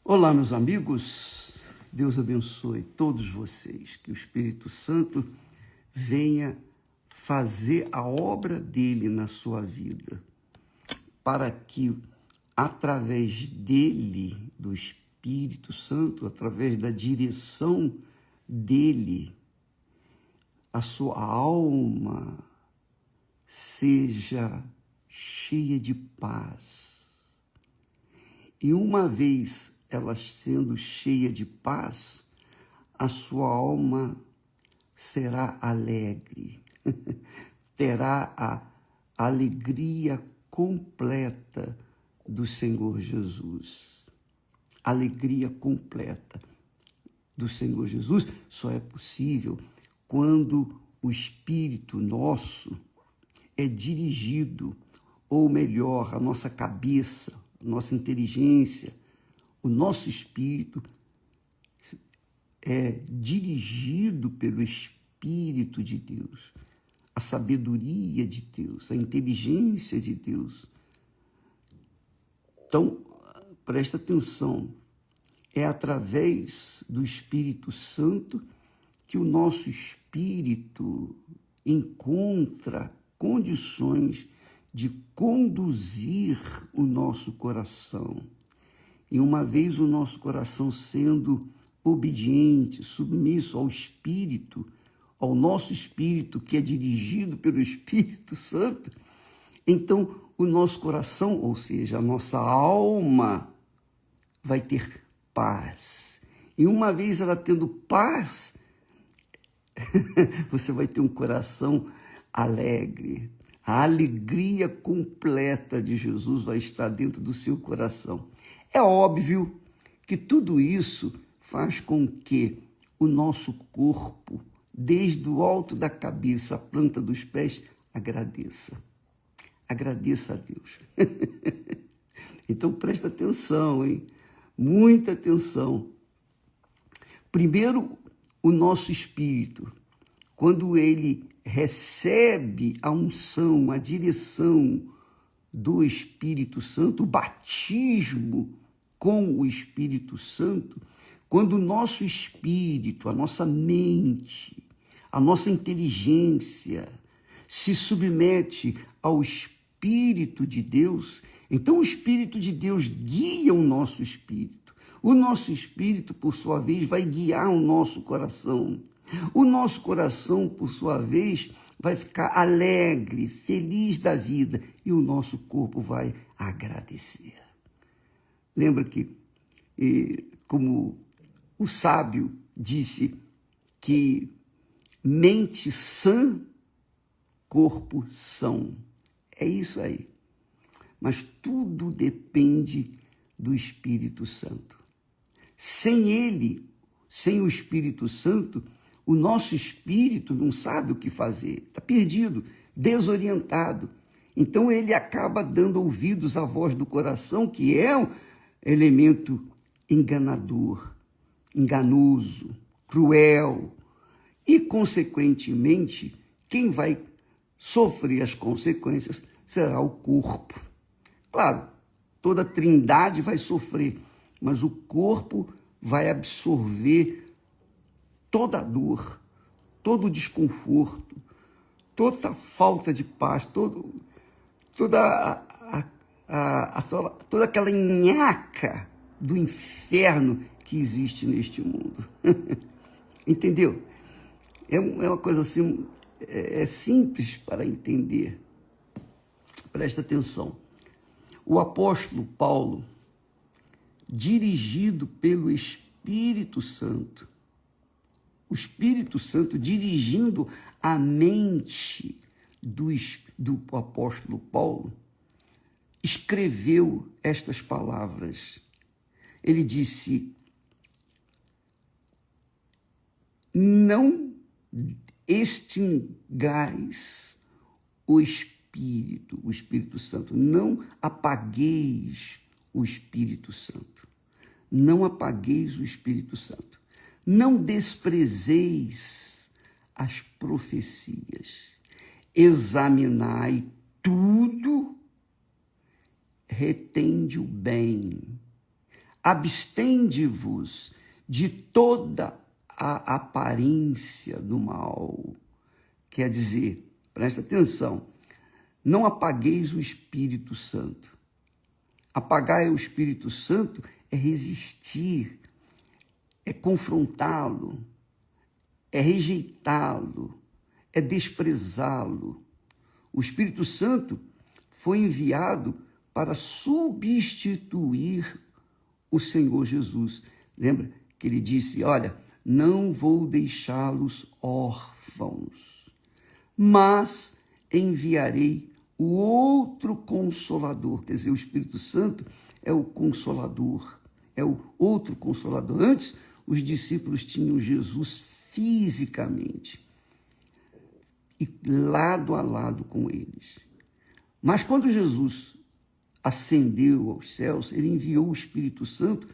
Olá, meus amigos, Deus abençoe todos vocês, que o Espírito Santo venha fazer a obra dele na sua vida, para que, através dele, do Espírito Santo, através da direção dele, a sua alma seja cheia de paz. E uma vez ela sendo cheia de paz, a sua alma será alegre, terá a alegria completa do Senhor Jesus. Alegria completa do Senhor Jesus só é possível quando o Espírito nosso é dirigido, ou melhor, a nossa cabeça, a nossa inteligência, o nosso espírito é dirigido pelo Espírito de Deus, a sabedoria de Deus, a inteligência de Deus. Então, presta atenção, é através do Espírito Santo que o nosso espírito encontra condições de conduzir o nosso coração. E uma vez o nosso coração sendo obediente, submisso ao Espírito, ao nosso Espírito, que é dirigido pelo Espírito Santo, então o nosso coração, ou seja, a nossa alma, vai ter paz. E uma vez ela tendo paz, você vai ter um coração alegre. A alegria completa de Jesus vai estar dentro do seu coração. É óbvio que tudo isso faz com que o nosso corpo, desde o alto da cabeça à planta dos pés, agradeça. Agradeça a Deus. Então presta atenção, hein? Muita atenção. Primeiro, o nosso espírito, quando ele recebe a unção, a direção do Espírito Santo, o batismo com o Espírito Santo, quando o nosso espírito, a nossa mente, a nossa inteligência se submete ao Espírito de Deus, então o Espírito de Deus guia o nosso espírito. O nosso espírito, por sua vez, vai guiar o nosso coração. O nosso coração, por sua vez, vai ficar alegre, feliz da vida, e o nosso corpo vai agradecer. Lembra que, como o sábio disse, que mente sã, corpo são. É isso aí. Mas tudo depende do Espírito Santo. Sem ele, sem o Espírito Santo, o nosso espírito não sabe o que fazer, está perdido, desorientado. Então ele acaba dando ouvidos à voz do coração, que é um elemento enganador, enganoso, cruel. E, consequentemente, quem vai sofrer as consequências será o corpo. Claro, toda a trindade vai sofrer, mas o corpo vai absorver toda a dor, todo o desconforto, toda a falta de paz, toda aquela nhaca do inferno que existe neste mundo. Entendeu? É uma coisa assim, é simples para entender. Presta atenção. O apóstolo Paulo, dirigido pelo Espírito Santo, o Espírito Santo dirigindo a mente do apóstolo Paulo, escreveu estas palavras. Ele disse: não extingais o Espírito Santo, não apagueis o Espírito Santo, não apagueis o Espírito Santo. Não desprezeis as profecias, examinai tudo, retende o bem, abstende-vos de toda a aparência do mal. Quer dizer, presta atenção, não apagueis o Espírito Santo. Apagar o Espírito Santo é resistir, é confrontá-lo, é rejeitá-lo, é desprezá-lo. O Espírito Santo foi enviado para substituir o Senhor Jesus. Lembra que ele disse, olha, não vou deixá-los órfãos, mas enviarei o outro Consolador. Quer dizer, o Espírito Santo é o Consolador, é o outro Consolador. Antes, os discípulos tinham Jesus fisicamente e lado a lado com eles. Mas quando Jesus ascendeu aos céus, ele enviou o Espírito Santo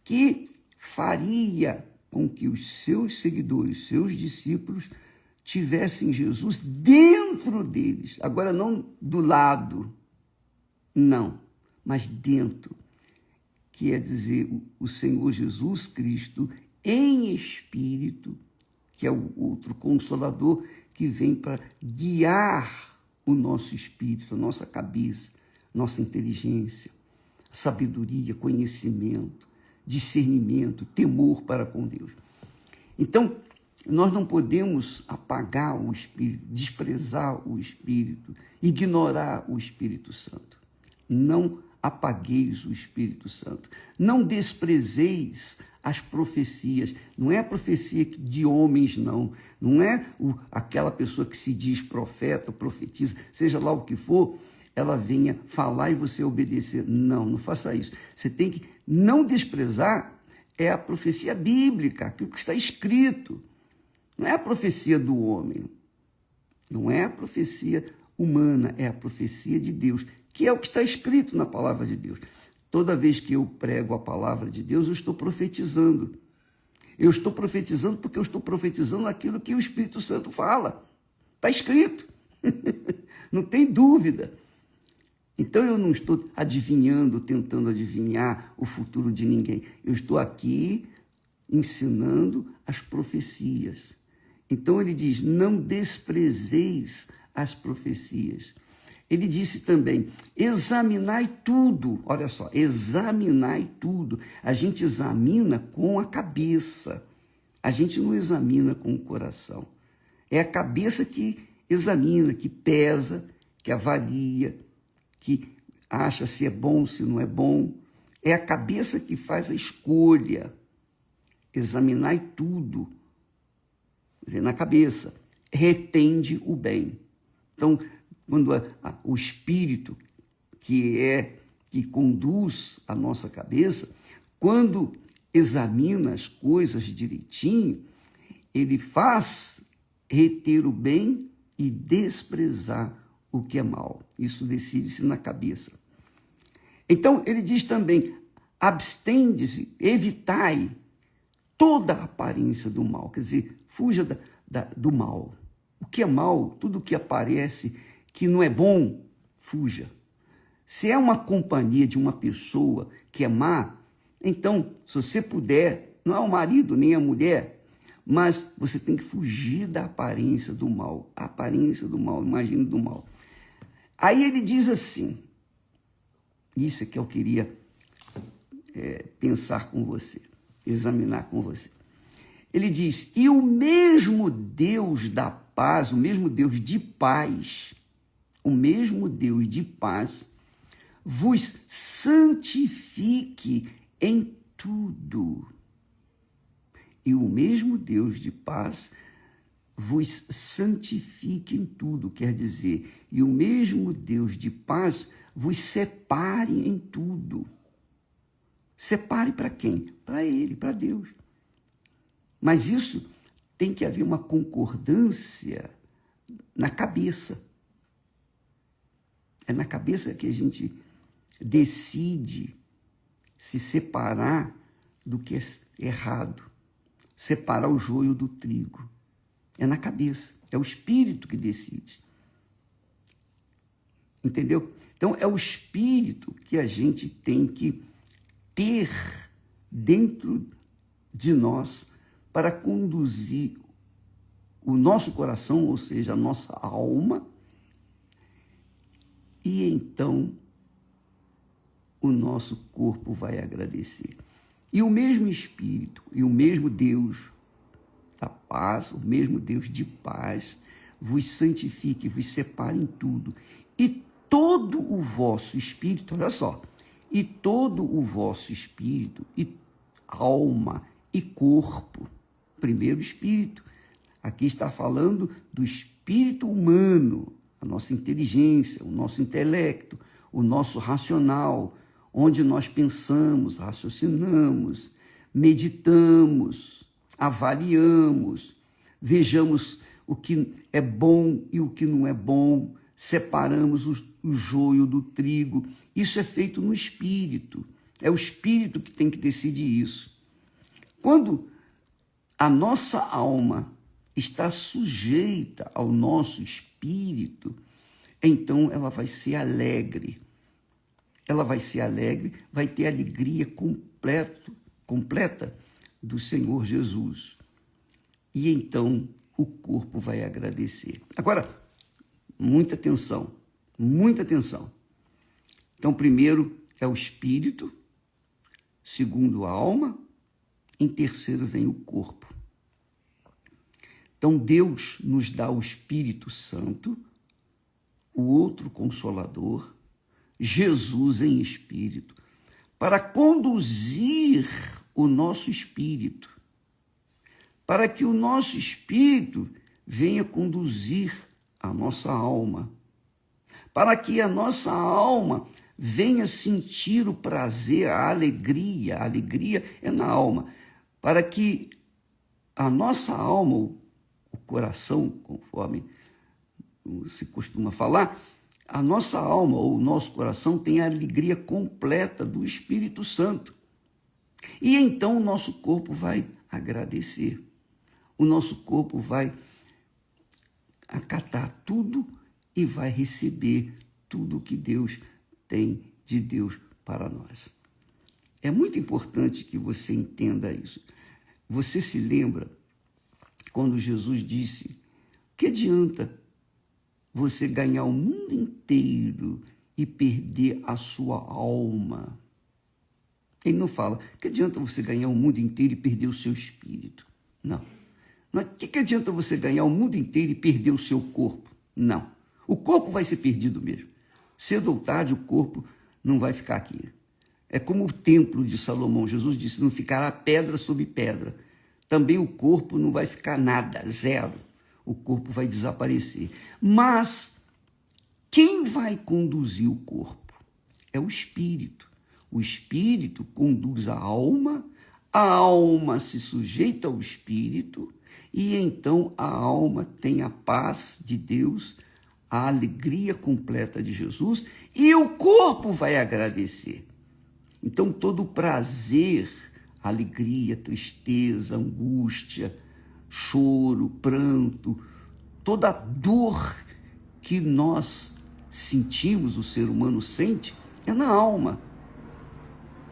que faria com que os seus seguidores, seus discípulos, tivessem Jesus dentro deles. Agora, não do lado, não, mas dentro. Quer dizer, o Senhor Jesus Cristo em espírito, que é o outro Consolador, que vem para guiar o nosso espírito, a nossa cabeça, nossa inteligência, sabedoria, conhecimento, discernimento, temor para com Deus. Então, nós não podemos apagar o Espírito, desprezar o Espírito, ignorar o Espírito Santo. Não apagueis o Espírito Santo. Não desprezeis as profecias. Não é a profecia de homens, não. Não é aquela pessoa que se diz profeta, profetiza, seja lá o que for, ela venha falar e você obedecer. Não, não faça isso. Você tem que não desprezar é a profecia bíblica, aquilo que está escrito. Não é a profecia do homem, não é a profecia humana, é a profecia de Deus, que é o que está escrito na palavra de Deus. Toda vez que eu prego a palavra de Deus, eu estou profetizando. Eu estou profetizando porque eu estou profetizando aquilo que o Espírito Santo fala. Está escrito. Não tem dúvida. Então eu não estou adivinhando, tentando adivinhar o futuro de ninguém. Eu estou aqui ensinando as profecias. Então ele diz, não desprezeis as profecias. Ele disse também, examinai tudo. Olha só, examinai tudo. A gente examina com a cabeça. A gente não examina com o coração. É a cabeça que examina, que pesa, que avalia, que acha se é bom, se não é bom. É a cabeça que faz a escolha. Examinai tudo. Quer dizer, na cabeça, retende o bem. Então, quando o Espírito, que conduz a nossa cabeça, quando examina as coisas direitinho, ele faz reter o bem e desprezar o que é mal. Isso decide-se na cabeça. Então, ele diz também, abstende-se, evitai toda a aparência do mal. Quer dizer, fuja do mal. O que é mal, tudo que aparece que não é bom, fuja. Se é uma companhia de uma pessoa que é má, então, se você puder, não é o marido nem a mulher, mas você tem que fugir da aparência do mal. A aparência do mal, imagina do mal. Aí ele diz assim, isso é que eu queria pensar com você, examinar com você. Ele diz, e o mesmo Deus da paz, o mesmo Deus de paz, o mesmo Deus de paz, vos santifique em tudo. E o mesmo Deus de paz vos santifique em tudo, quer dizer, e o mesmo Deus de paz vos separe em tudo. Separe para quem? Para Ele, para Deus. Mas isso tem que haver uma concordância na cabeça. É na cabeça que a gente decide se separar do que é errado, separar o joio do trigo. É na cabeça, é o espírito que decide. Entendeu? Então, é o espírito que a gente tem que ter dentro de nós para conduzir o nosso coração, ou seja, a nossa alma, e então o nosso corpo vai agradecer. E o mesmo Espírito, e o mesmo Deus da paz, o mesmo Deus de paz, vos santifique, vos separe em tudo. E todo o vosso espírito, olha só, e todo o vosso espírito, e alma, e corpo, primeiro espírito. Aqui está falando do espírito humano, a nossa inteligência, o nosso intelecto, o nosso racional, onde nós pensamos, raciocinamos, meditamos, avaliamos, vejamos o que é bom e o que não é bom, separamos o joio do trigo. Isso é feito no espírito. É o espírito que tem que decidir isso. Quando a nossa alma está sujeita ao nosso espírito, então ela vai ser alegre. Ela vai ser alegre, vai ter alegria completa do Senhor Jesus. E então o corpo vai agradecer. Agora, muita atenção, muita atenção. Então, primeiro é o espírito, segundo a alma, em terceiro vem o corpo. Então, Deus nos dá o Espírito Santo, o outro Consolador, Jesus em espírito, para conduzir o nosso espírito, para que o nosso espírito venha conduzir a nossa alma, para que a nossa alma venha sentir o prazer, a alegria é na alma, para que a nossa alma, o coração, conforme se costuma falar, a nossa alma ou o nosso coração tem a alegria completa do Espírito Santo. E então o nosso corpo vai agradecer. O nosso corpo vai acatar tudo e vai receber tudo o que Deus tem de Deus para nós. É muito importante que você entenda isso. Você se lembra quando Jesus disse: que adianta você ganhar o mundo inteiro e perder a sua alma? Ele não fala, que adianta você ganhar o mundo inteiro e perder o seu espírito? Não. O que adianta você ganhar o mundo inteiro e perder o seu corpo? Não. O corpo vai ser perdido mesmo. Cedo ou tarde, o corpo não vai ficar aqui. É como o templo de Salomão. Jesus disse, não ficará pedra sobre pedra. Também o corpo não vai ficar nada, zero. O corpo vai desaparecer. Mas quem vai conduzir o corpo? É o espírito. O espírito conduz a alma se sujeita ao espírito, e então a alma tem a paz de Deus, a alegria completa de Jesus, e o corpo vai agradecer. Então todo o prazer, alegria, tristeza, angústia, choro, pranto, toda a dor que nós sentimos, o ser humano sente, é na alma.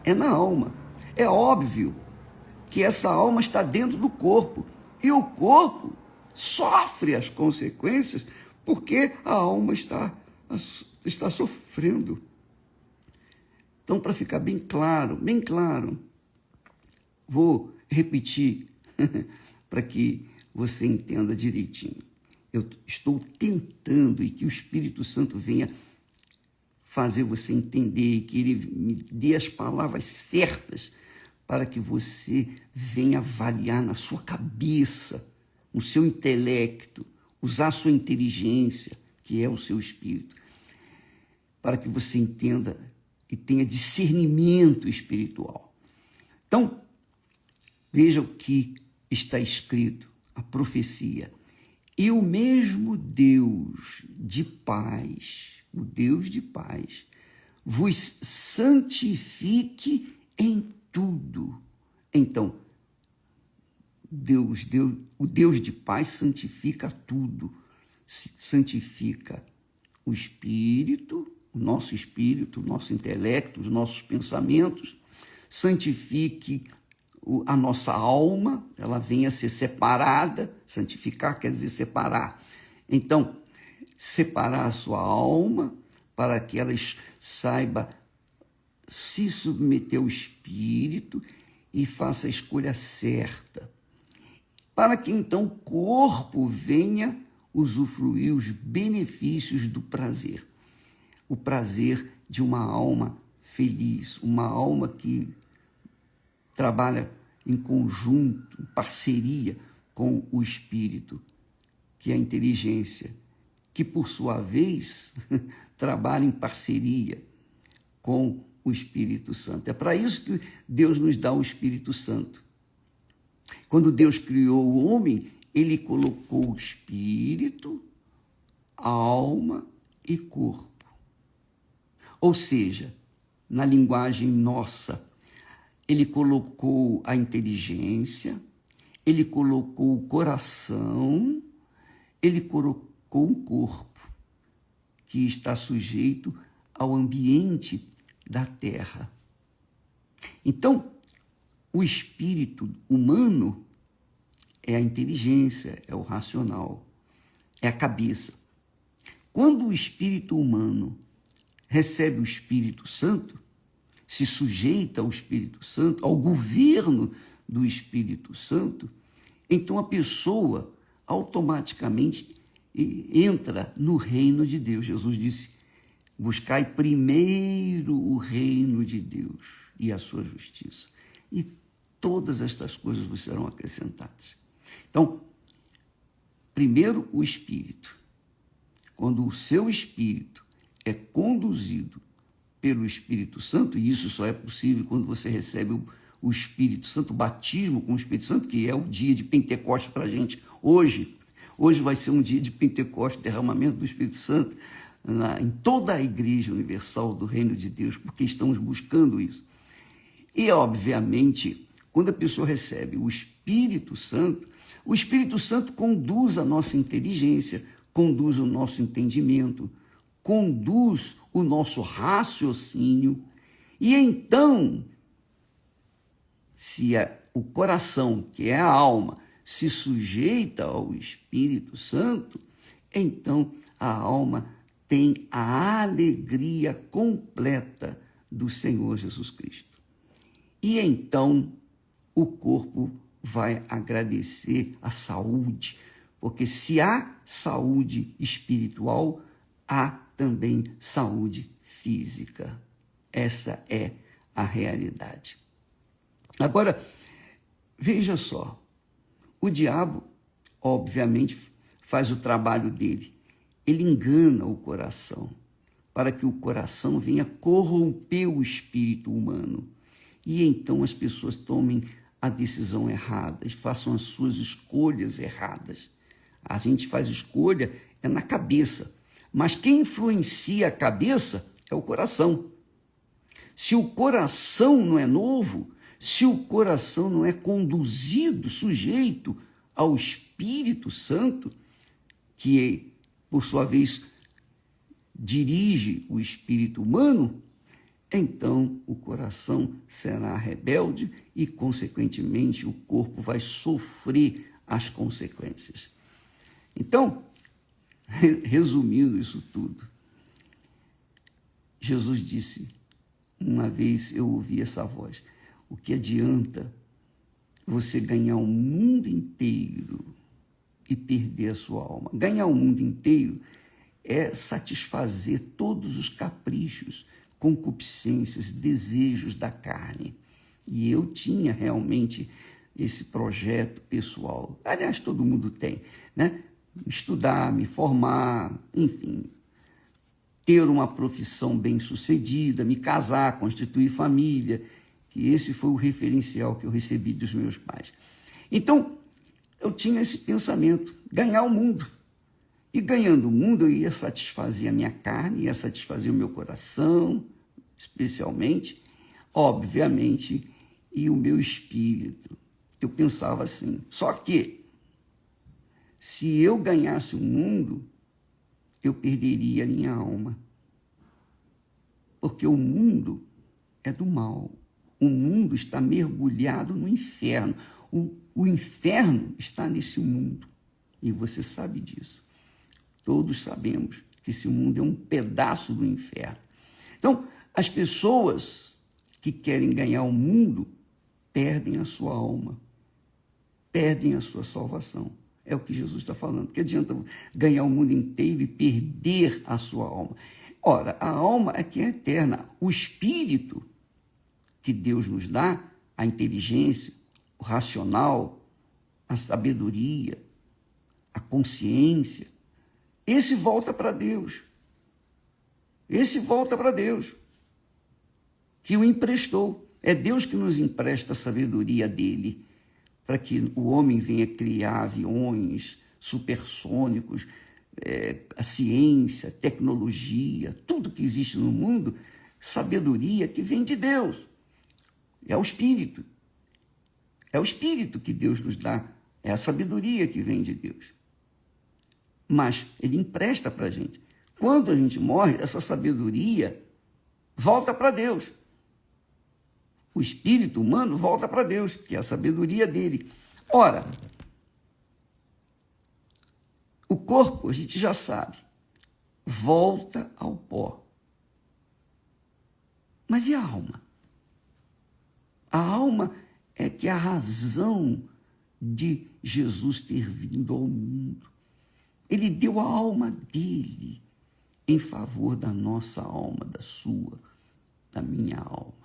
É na alma. É óbvio que essa alma está dentro do corpo e o corpo sofre as consequências porque a alma está sofrendo. Então, para ficar bem claro, vou repetir para que você entenda direitinho. Eu estou tentando e que o Espírito Santo venha fazer você entender, que ele me dê as palavras certas para que você venha avaliar na sua cabeça, no seu intelecto, usar a sua inteligência, que é o seu espírito, para que você entenda e tenha discernimento espiritual. Então, veja o que está escrito, a profecia. E o mesmo Deus de paz, o Deus de paz, vos santifique em tudo. Então, o Deus de paz santifica tudo. Santifica o espírito, o nosso intelecto, os nossos pensamentos, santifique a nossa alma, ela venha a ser separada. Santificar quer dizer separar. Então, separar a sua alma para que ela saiba se submeter ao Espírito e faça a escolha certa, para que então o corpo venha usufruir os benefícios do prazer. O prazer de uma alma feliz, uma alma que trabalha em conjunto, em parceria com o Espírito, que é a inteligência, que por sua vez trabalha em parceria com o Espírito Santo. É para isso que Deus nos dá o Espírito Santo. Quando Deus criou o homem, ele colocou o espírito, alma e corpo. Ou seja, na linguagem nossa, ele colocou a inteligência, ele colocou o coração, ele colocou o corpo, que está sujeito ao ambiente da terra. Então, o espírito humano é a inteligência, é o racional, é a cabeça. Quando o espírito humano recebe o Espírito Santo, se sujeita ao Espírito Santo, ao governo do Espírito Santo, então a pessoa automaticamente entra no reino de Deus. Jesus disse: buscai primeiro o reino de Deus e a sua justiça, e todas estas coisas vos serão acrescentadas. Então, primeiro o Espírito. Quando o seu espírito é conduzido pelo Espírito Santo, e isso só é possível quando você recebe o Espírito Santo, o batismo com o Espírito Santo, que é o dia de Pentecostes para a gente hoje. Hoje vai ser um dia de Pentecostes, derramamento do Espírito Santo em toda a Igreja Universal do Reino de Deus, porque estamos buscando isso. E, obviamente, quando a pessoa recebe o Espírito Santo conduz a nossa inteligência, conduz o nosso entendimento, conduz o nosso raciocínio. E então, se o coração, que é a alma, se sujeita ao Espírito Santo, então a alma tem a alegria completa do Senhor Jesus Cristo. E então o corpo vai agradecer a saúde, porque se há saúde espiritual, há também saúde física. Essa é a realidade. Agora, veja só, o diabo, obviamente, faz o trabalho dele. Ele engana o coração, para que o coração venha corromper o espírito humano. E então as pessoas tomem a decisão errada, façam as suas escolhas erradas. A gente faz escolha na cabeça, mas quem influencia a cabeça é o coração. Se o coração não é novo, se o coração não é conduzido, sujeito ao Espírito Santo, que, por sua vez, dirige o espírito humano, então o coração será rebelde e, consequentemente, o corpo vai sofrer as consequências. Então, resumindo isso tudo, Jesus disse, uma vez eu ouvi essa voz: o que adianta você ganhar o mundo inteiro e perder a sua alma? Ganhar o mundo inteiro é satisfazer todos os caprichos, concupiscências, desejos da carne. E eu tinha realmente esse projeto pessoal. Aliás, todo mundo tem, né? Estudar, me formar, enfim, ter uma profissão bem-sucedida, me casar, constituir família, que esse foi o referencial que eu recebi dos meus pais. Então, eu tinha esse pensamento, ganhar o mundo. E ganhando o mundo, eu ia satisfazer a minha carne, ia satisfazer o meu coração, especialmente, obviamente, e o meu espírito. Eu pensava assim, só que, se eu ganhasse o mundo, eu perderia a minha alma. Porque o mundo é do mal. O mundo está mergulhado no inferno. O inferno está nesse mundo. E você sabe disso. Todos sabemos que esse mundo é um pedaço do inferno. Então, as pessoas que querem ganhar o mundo perdem a sua alma, perdem a sua salvação. É o que Jesus está falando. Que adianta ganhar o mundo inteiro e perder a sua alma? Ora, a alma é que é eterna. O espírito que Deus nos dá, a inteligência, o racional, a sabedoria, a consciência, esse volta para Deus. Esse volta para Deus, que o emprestou. É Deus que nos empresta a sabedoria dele, para que o homem venha criar aviões supersônicos, a ciência, tecnologia, tudo que existe no mundo, sabedoria que vem de Deus. É o Espírito. É o Espírito que Deus nos dá, é a sabedoria que vem de Deus. Mas ele empresta para a gente. Quando a gente morre, essa sabedoria volta para Deus. O espírito humano volta para Deus, que é a sabedoria dele. Ora, o corpo, a gente já sabe, volta ao pó. Mas e a alma? A alma é que é a razão de Jesus ter vindo ao mundo. Ele deu a alma dele em favor da nossa alma, da sua, da minha alma.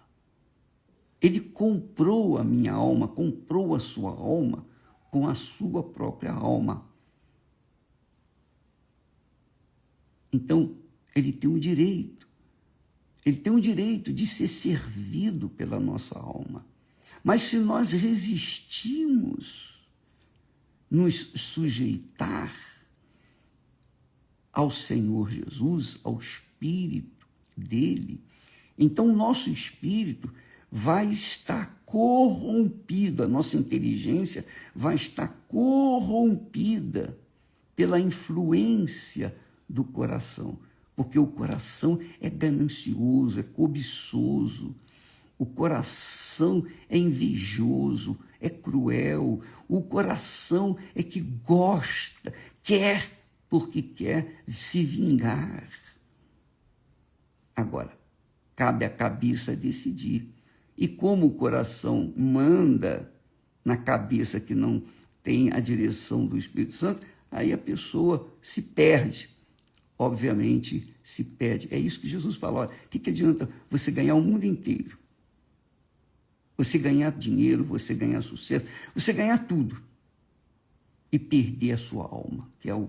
Ele comprou a minha alma, comprou a sua alma com a sua própria alma. Então, ele tem o direito de ser servido pela nossa alma. Mas se nós resistimos nos sujeitar ao Senhor Jesus, ao Espírito dele, então o nosso espírito vai estar corrompido, a nossa inteligência vai estar corrompida pela influência do coração, porque o coração é ganancioso, é cobiçoso, o coração é invejoso, é cruel, o coração é que gosta, quer, porque quer se vingar. Agora, cabe à cabeça decidir. E como o coração manda na cabeça que não tem a direção do Espírito Santo, aí a pessoa se perde. Obviamente, se perde. É isso que Jesus fala. Olha, o que adianta você ganhar o mundo inteiro? Você ganhar dinheiro, você ganhar sucesso, você ganhar tudo e perder a sua alma, que é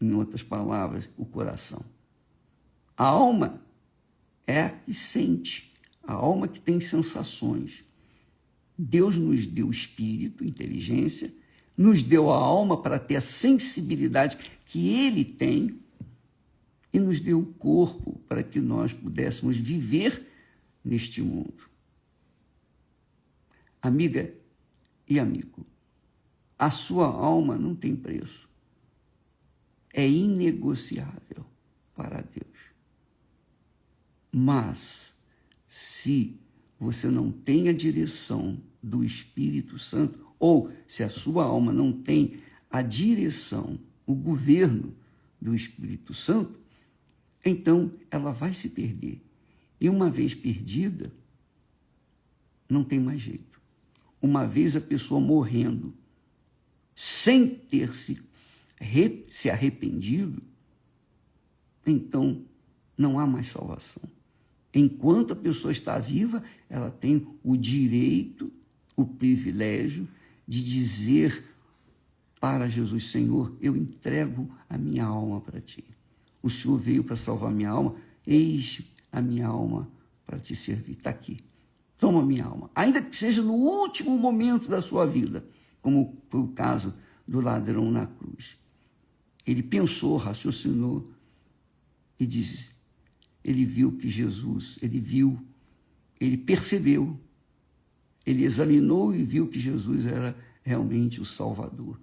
em outras palavras, o coração. A alma é a que sente, a alma que tem sensações. Deus nos deu o espírito, inteligência, nos deu a alma para ter a sensibilidade que ele tem e nos deu o corpo para que nós pudéssemos viver neste mundo. Amiga e amigo, a sua alma não tem preço. É inegociável para Deus. Mas, se você não tem a direção do Espírito Santo, ou se a sua alma não tem a direção, o governo do Espírito Santo, então ela vai se perder. E uma vez perdida, não tem mais jeito. Uma vez a pessoa morrendo, sem ter se arrependido, então não há mais salvação. Enquanto a pessoa está viva, ela tem o direito, o privilégio de dizer para Jesus: Senhor, eu entrego a minha alma para ti. O Senhor veio para salvar minha alma, eis a minha alma para te servir. Está aqui. Toma minha alma. Ainda que seja no último momento da sua vida, como foi o caso do ladrão na cruz. Ele pensou, raciocinou e disse, ele viu que Jesus, ele percebeu, ele examinou e viu que Jesus era realmente o Salvador.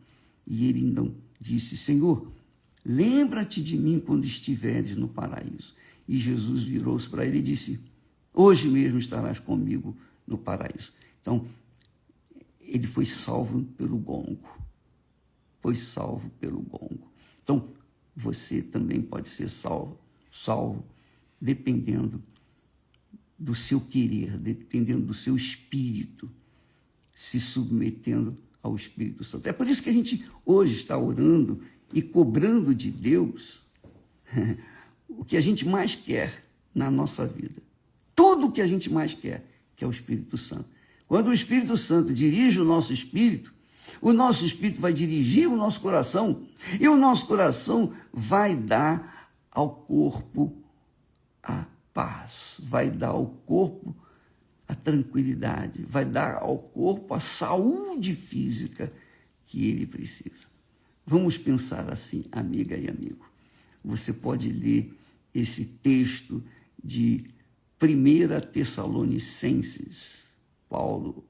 E ele então disse: Senhor, lembra-te de mim quando estiveres no paraíso. E Jesus virou-se para ele e disse: Hoje mesmo estarás comigo no paraíso. Então, ele foi salvo pelo gongo. Foi salvo pelo gongo. Então, você também pode ser salvo dependendo do seu querer, dependendo do seu espírito, se submetendo ao Espírito Santo. É por isso que a gente hoje está orando e cobrando de Deus o que a gente mais quer na nossa vida. Tudo o que a gente mais quer, que é o Espírito Santo. Quando o Espírito Santo dirige o nosso espírito vai dirigir o nosso coração, e o nosso coração vai dar ao corpo a paz, vai dar ao corpo a tranquilidade, vai dar ao corpo a saúde física que ele precisa. Vamos pensar assim, amiga e amigo. Você pode ler esse texto de 1 Tessalonicenses, Paulo,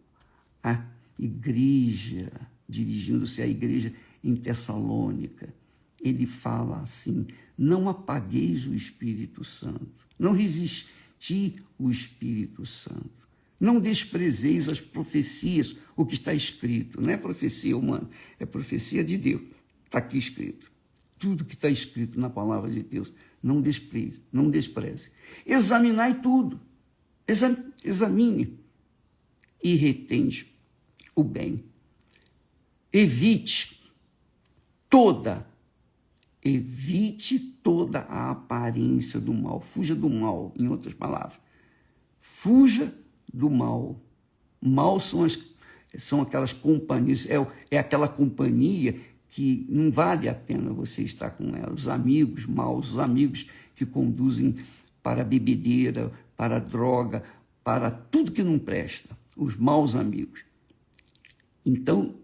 a igreja, dirigindo-se à igreja em Tessalônica, ele fala assim: não apagueis o Espírito Santo, não resisti o Espírito Santo, não desprezeis as profecias, o que está escrito, não é profecia humana, é profecia de Deus, está aqui escrito. Tudo que está escrito na palavra de Deus, não despreze, não despreze. Examinai tudo, examine e retende o bem. Evite toda a aparência do mal. Fuja do mal, em outras palavras. Fuja do mal. Mal são aquelas companhias, é aquela companhia que não vale a pena você estar com ela. Os amigos maus, os amigos que conduzem para a bebedeira, para a droga, para tudo que não presta. Os maus amigos. Então,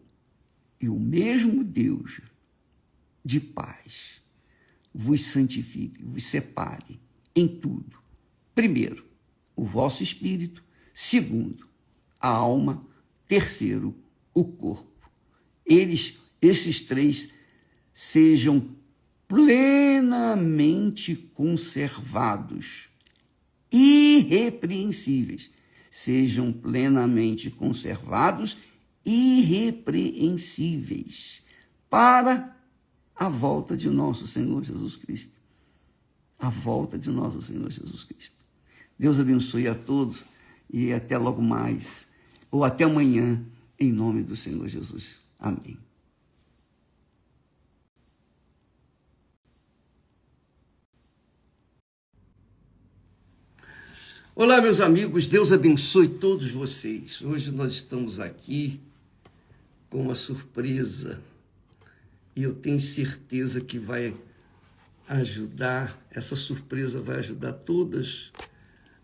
e o mesmo Deus de paz vos santifique, vos separe em tudo. Primeiro, o vosso espírito. Segundo, a alma. Terceiro, o corpo. Esses três sejam plenamente conservados, irrepreensíveis. Sejam plenamente conservados, irrepreensíveis, para a volta de nosso Senhor Jesus Cristo. A volta de nosso Senhor Jesus Cristo. Deus abençoe a todos e até logo mais, ou até amanhã, em nome do Senhor Jesus. Amém. Olá, meus amigos, Deus abençoe todos vocês. Hoje nós estamos aqui com uma surpresa e eu tenho certeza que vai ajudar, essa surpresa vai ajudar todas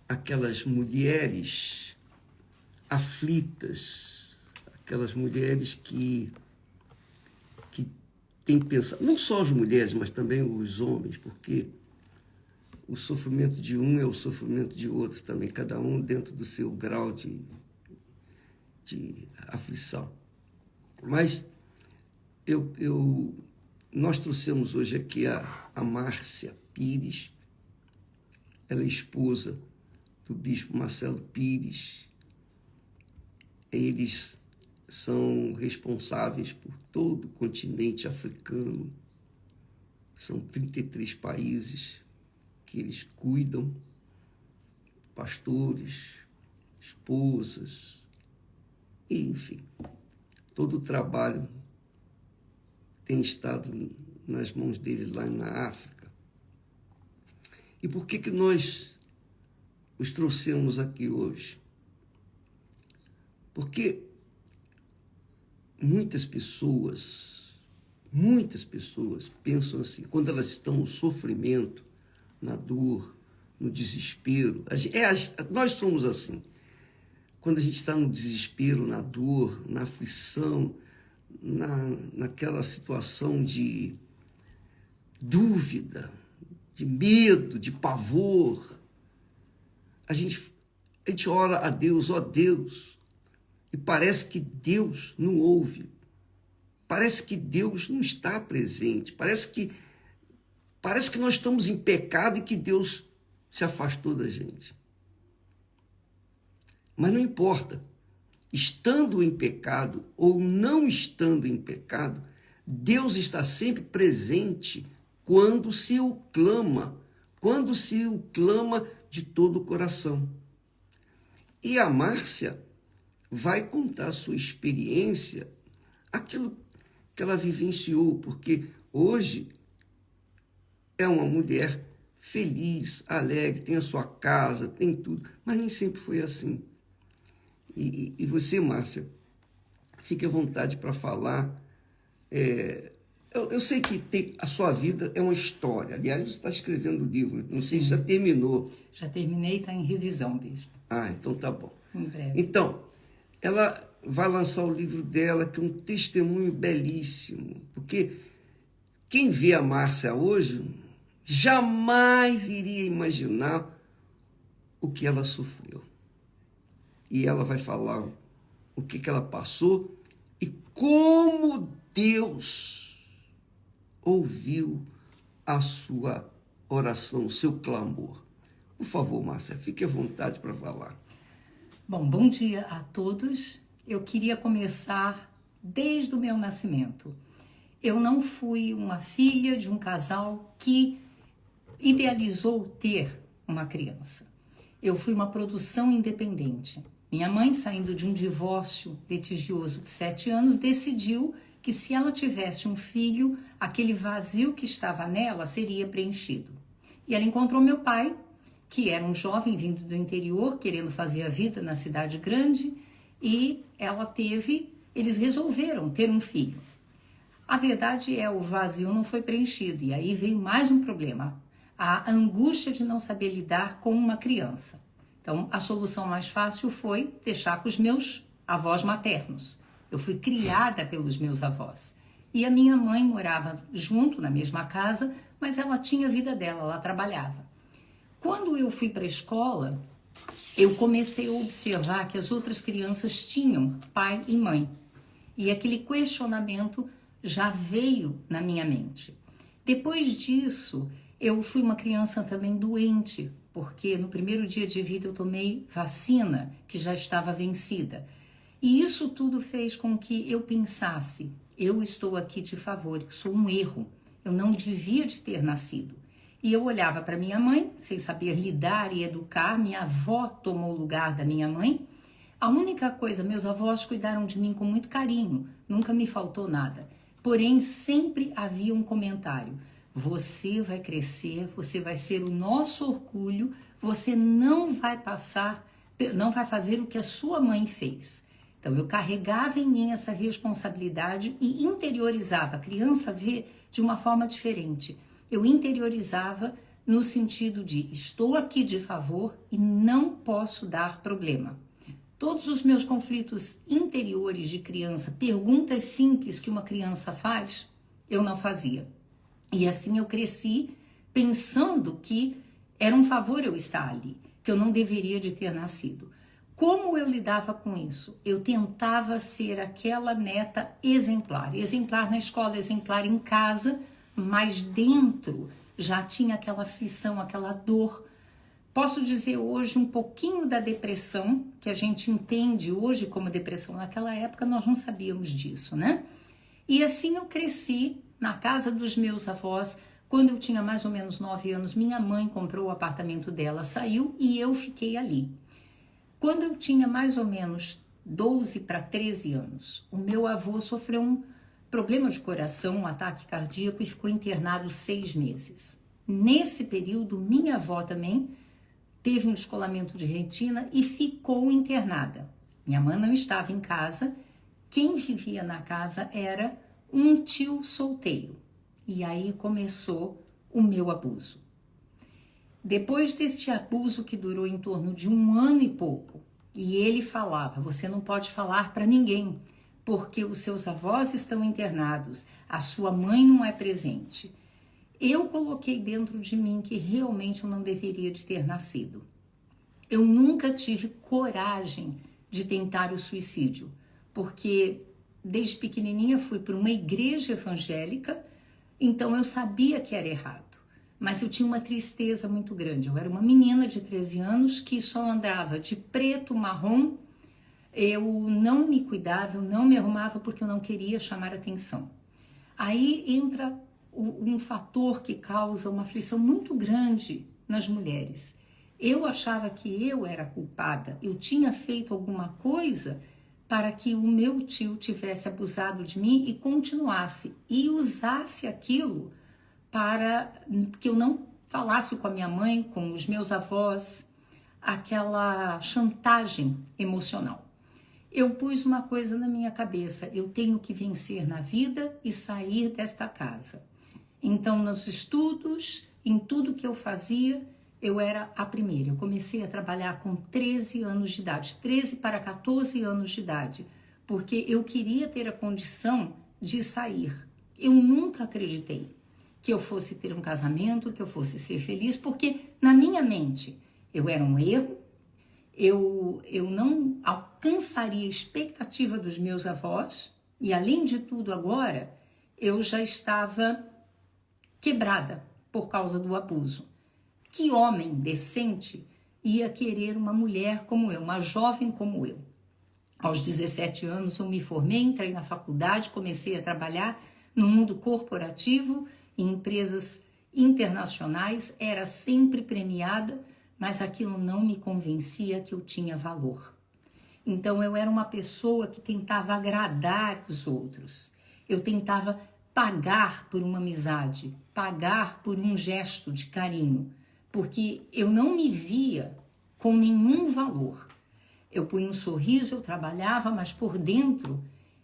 aquelas mulheres aflitas, aquelas mulheres que têm pensado, não só as mulheres, mas também os homens, porque o sofrimento de um é o sofrimento de outro também, cada um dentro do seu grau de aflição. Mas nós trouxemos hoje aqui a Márcia Pires, ela é esposa do bispo Marcelo Pires. Eles são responsáveis por todo o continente africano, são 33 países que eles cuidam, pastores, esposas, enfim, todo o trabalho tem estado nas mãos deles lá na África. E por que nós os trouxemos aqui hoje? Porque muitas pessoas pensam assim, quando elas estão no sofrimento, na dor, no desespero. Nós somos assim. Quando a gente está no desespero, na dor, na aflição, naquela situação de dúvida, de medo, de pavor, a gente ora a Deus, ó Deus, e parece que Deus não ouve, parece que Deus não está presente, parece que nós estamos em pecado e que Deus se afastou da gente. Mas não importa, estando em pecado ou não estando em pecado, Deus está sempre presente quando se o clama de todo o coração. E a Márcia vai contar a sua experiência, aquilo que ela vivenciou, porque hoje é uma mulher feliz, alegre, tem a sua casa, tem tudo, mas nem sempre foi assim. E você, Márcia, fique à vontade para falar. Eu sei que a sua vida é uma história. Aliás, você está escrevendo o livro, não sei se já terminou. Já terminei, está em revisão, bispo. Então tá bom. Em breve. Então, ela vai lançar o livro dela, que é um testemunho belíssimo, porque quem vê a Márcia hoje jamais iria imaginar o que ela sofreu. E ela vai falar o que ela passou e como Deus ouviu a sua oração, o seu clamor. Por favor, Márcia, fique à vontade para falar. Bom dia a todos. Eu queria começar desde o meu nascimento. Eu não fui uma filha de um casal que idealizou ter uma criança. Eu fui uma produção independente. Minha mãe, saindo de um divórcio litigioso de 7 anos, decidiu que se ela tivesse um filho, aquele vazio que estava nela seria preenchido. E ela encontrou meu pai, que era um jovem vindo do interior, querendo fazer a vida na cidade grande, e eles resolveram ter um filho. A verdade o vazio não foi preenchido, e aí veio mais um problema, a angústia de não saber lidar com uma criança. Então, a solução mais fácil foi deixar com os meus avós maternos. Eu fui criada pelos meus avós. E a minha mãe morava junto, na mesma casa, mas ela tinha a vida dela, ela trabalhava. Quando eu fui para a escola, eu comecei a observar que as outras crianças tinham pai e mãe. E aquele questionamento já veio na minha mente. Depois disso, eu fui uma criança também doente, porque no primeiro dia de vida eu tomei vacina que já estava vencida. E isso tudo fez com que eu pensasse, eu estou aqui de favor, eu sou um erro, eu não devia de ter nascido. E eu olhava para minha mãe, sem saber lidar e educar, minha avó tomou o lugar da minha mãe. A única coisa, meus avós cuidaram de mim com muito carinho, nunca me faltou nada. Porém, sempre havia um comentário: você vai crescer, você vai ser o nosso orgulho, você não vai fazer o que a sua mãe fez. Então, eu carregava em mim essa responsabilidade e interiorizava. A criança vê de uma forma diferente. Eu interiorizava no sentido de estou aqui de favor e não posso dar problema. Todos os meus conflitos interiores de criança, perguntas simples que uma criança faz, eu não fazia. E assim eu cresci pensando que era um favor eu estar ali, que eu não deveria de ter nascido. Como eu lidava com isso? Eu tentava ser aquela neta exemplar. Exemplar na escola, exemplar em casa, mas dentro já tinha aquela aflição, aquela dor. Posso dizer hoje um pouquinho da depressão, que a gente entende hoje como depressão. Naquela época nós não sabíamos disso, né? E assim eu cresci na casa dos meus avós. Quando eu tinha mais ou menos 9 anos, minha mãe comprou o apartamento dela, saiu e eu fiquei ali. Quando eu tinha mais ou menos 12 para 13 anos, o meu avô sofreu um problema de coração, um ataque cardíaco e ficou internado 6 meses. Nesse período, minha avó também teve um descolamento de retina e ficou internada. Minha mãe não estava em casa, quem vivia na casa era um tio solteiro. E aí começou o meu abuso. Depois deste abuso que durou em torno de 1 ano e pouco, e ele falava, você não pode falar para ninguém, porque os seus avós estão internados, a sua mãe não é presente. Eu coloquei dentro de mim que realmente eu não deveria de ter nascido. Eu nunca tive coragem de tentar o suicídio, porque desde pequenininha fui para uma igreja evangélica, então eu sabia que era errado. mas eu tinha uma tristeza muito grande. Eu era uma menina de 13 anos que só andava de preto, marrom. Eu não me cuidava, eu não me arrumava porque eu não queria chamar atenção. Aí entra um fator que causa uma aflição muito grande nas mulheres. Eu achava que eu era culpada, eu tinha feito alguma coisa para que o meu tio tivesse abusado de mim e continuasse, e usasse aquilo para que eu não falasse com a minha mãe, com os meus avós, aquela chantagem emocional. Eu pus uma coisa na minha cabeça: eu tenho que vencer na vida e sair desta casa. Então, nos estudos, em tudo que eu fazia, eu era a primeira. Eu comecei a trabalhar com 13 anos de idade, 13 para 14 anos de idade, porque eu queria ter a condição de sair. Eu nunca acreditei que eu fosse ter um casamento, que eu fosse ser feliz, porque na minha mente eu era um erro, eu não alcançaria a expectativa dos meus avós, e além de tudo agora, eu já estava quebrada por causa do abuso. Que homem decente ia querer uma mulher como eu, uma jovem como eu? Aos 17 anos eu me formei, entrei na faculdade, comecei a trabalhar no mundo corporativo, em empresas internacionais, era sempre premiada, mas aquilo não me convencia que eu tinha valor. Então eu era uma pessoa que tentava agradar os outros. Eu tentava pagar por uma amizade, pagar por um gesto de carinho, porque eu não me via com nenhum valor. Eu punha um sorriso, eu trabalhava, mas por dentro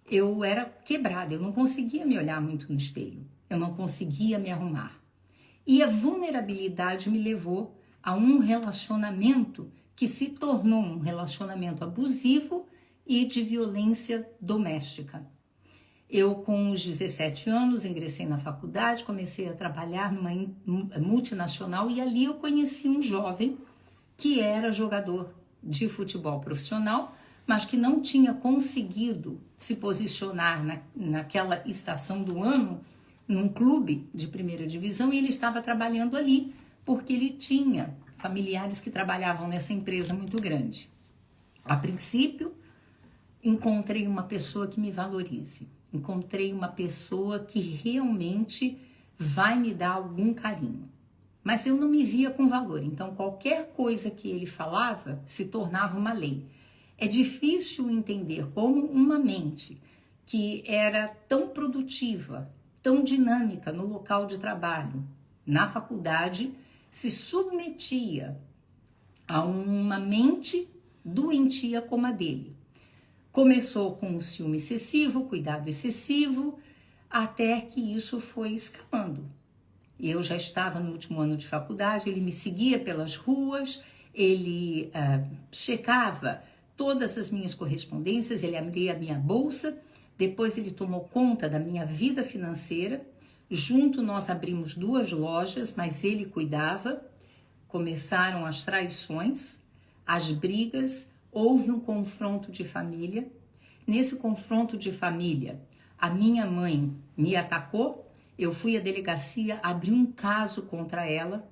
eu era quebrada, eu não conseguia me olhar muito no espelho, eu não conseguia me arrumar. E a vulnerabilidade me levou a um relacionamento que se tornou um relacionamento abusivo e de violência doméstica. Eu, com os 17 anos, ingressei na faculdade, comecei a trabalhar numa multinacional e ali eu conheci um jovem que era jogador de futebol profissional, mas que não tinha conseguido se posicionar naquela estação do ano num clube de primeira divisão, e ele estava trabalhando ali porque ele tinha familiares que trabalhavam nessa empresa muito grande. A princípio, encontrei uma pessoa que me valorize, encontrei uma pessoa que realmente vai me dar algum carinho. Mas eu não me via com valor, então qualquer coisa que ele falava se tornava uma lei. É difícil entender como uma mente que era tão produtiva, tão dinâmica no local de trabalho, na faculdade, se submetia a uma mente doentia como a dele. Começou com o ciúme excessivo, cuidado excessivo, até que isso foi escalando. Eu já estava no último ano de faculdade, ele me seguia pelas ruas, ele checava todas as minhas correspondências, ele abria a minha bolsa, depois ele tomou conta da minha vida financeira. Junto nós abrimos 2 lojas, mas ele cuidava. Começaram as traições, as brigas, houve um confronto de família. Nesse confronto de família, a minha mãe me atacou, eu fui à delegacia, abri um caso contra ela,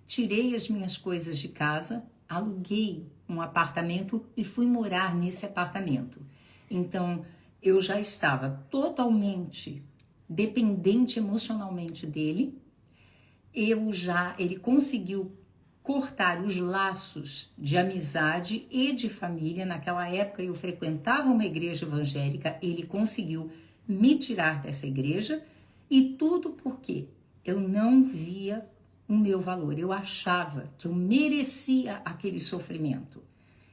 tirei as minhas coisas de casa, aluguei um apartamento e fui morar nesse apartamento. Então, eu já estava totalmente dependente emocionalmente dele. Ele conseguiu cortar os laços de amizade e de família. Naquela época eu frequentava uma igreja evangélica, ele conseguiu me tirar dessa igreja, e tudo porque eu não via o meu valor. Eu achava que eu merecia aquele sofrimento.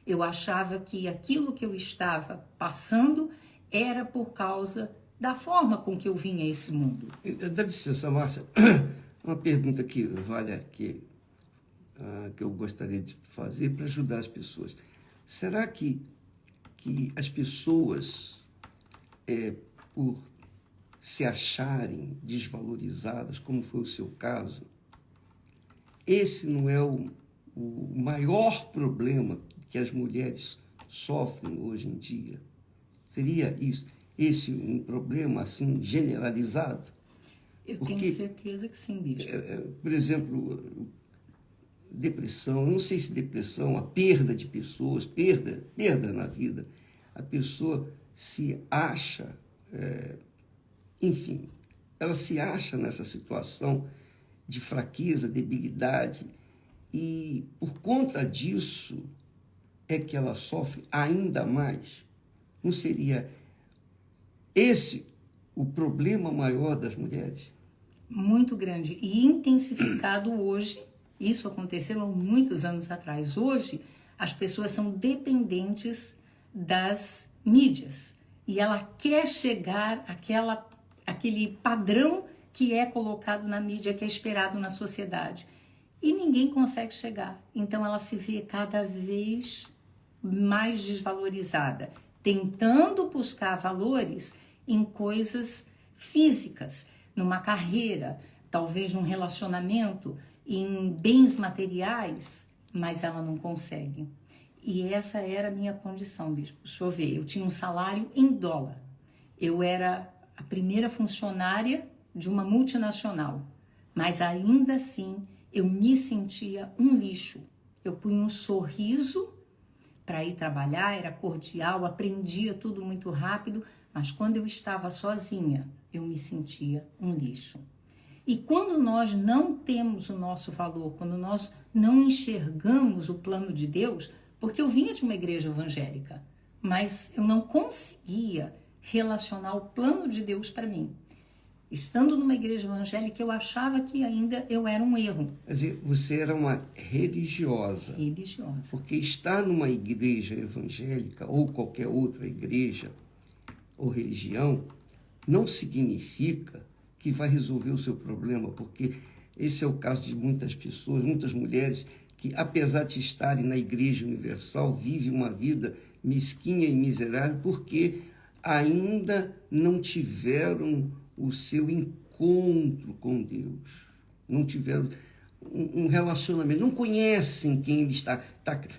Eu achava que aquilo que eu estava passando era por causa da forma com que eu vinha a esse mundo. Dá licença, Márcia, uma pergunta que vale aqui, que eu gostaria de fazer para ajudar as pessoas. Será que as pessoas, por se acharem desvalorizadas, como foi o seu caso, esse não é o maior problema que as mulheres sofrem hoje em dia? Seria esse um problema assim generalizado? Eu tenho certeza que sim, bispo. Por exemplo, depressão, eu não sei se depressão, a perda de pessoas, perda na vida, a pessoa se acha, enfim, ela se acha nessa situação de fraqueza, debilidade, e por conta disso é que ela sofre ainda mais. Não seria esse o problema maior das mulheres? Muito grande e intensificado hoje. Isso aconteceu há muitos anos atrás. Hoje, as pessoas são dependentes das mídias e ela quer chegar àquele padrão que é colocado na mídia, que é esperado na sociedade. E ninguém consegue chegar. Então, ela se vê cada vez mais desvalorizada, tentando buscar valores em coisas físicas, numa carreira, talvez num relacionamento, em bens materiais, mas ela não consegue. E essa era a minha condição, bispo. Deixa eu ver, eu tinha um salário em dólar. Eu era a primeira funcionária de uma multinacional, mas ainda assim eu me sentia um lixo. Eu punha um sorriso para ir trabalhar, era cordial, aprendia tudo muito rápido, mas quando eu estava sozinha, eu me sentia um lixo. E quando nós não temos o nosso valor, quando nós não enxergamos o plano de Deus, porque eu vinha de uma igreja evangélica, mas eu não conseguia relacionar o plano de Deus para mim. Estando numa igreja evangélica, eu achava que ainda eu era um erro. Quer dizer, você era uma religiosa. Religiosa. Porque estar numa igreja evangélica ou qualquer outra igreja ou religião não significa que vai resolver o seu problema, porque esse é o caso de muitas pessoas, muitas mulheres que, apesar de estarem na Igreja Universal, vivem uma vida mesquinha e miserável porque ainda não tiveram o seu encontro com Deus, não tiveram um relacionamento, não conhecem quem Ele está.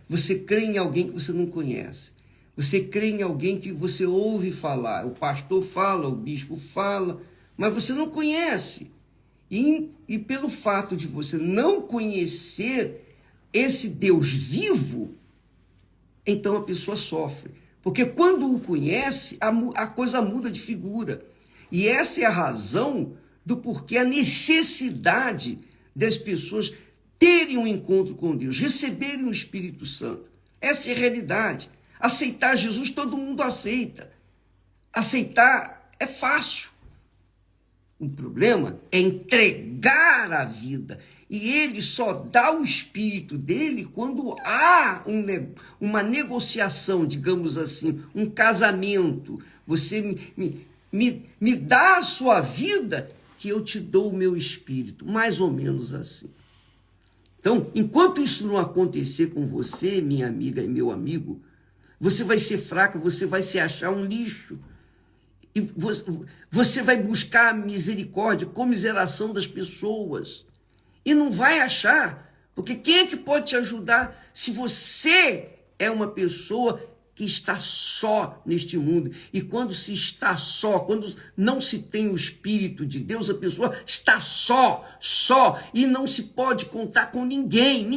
Você crê em alguém que você não conhece, você crê em alguém que você ouve falar, o pastor fala, o bispo fala, mas você não conhece. E pelo fato de você não conhecer esse Deus vivo, então a pessoa sofre. Porque quando o conhece, a coisa muda de figura. E essa é a razão do porquê a necessidade das pessoas terem um encontro com Deus, receberem o Espírito Santo. Essa é a realidade. Aceitar Jesus, todo mundo aceita. Aceitar é fácil. O problema é entregar a vida. E ele só dá o Espírito dele quando há uma negociação, digamos assim, um casamento. Você me dá a sua vida que eu te dou o meu Espírito. Mais ou menos assim. Então, enquanto isso não acontecer com você, minha amiga e meu amigo, você vai ser fraca, você vai se achar um lixo. E você vai buscar a misericórdia, comiseração das pessoas. E não vai achar, porque quem é que pode te ajudar se você é uma pessoa que está só neste mundo? E quando se está só, quando não se tem o Espírito de Deus, a pessoa está só, e não se pode contar com ninguém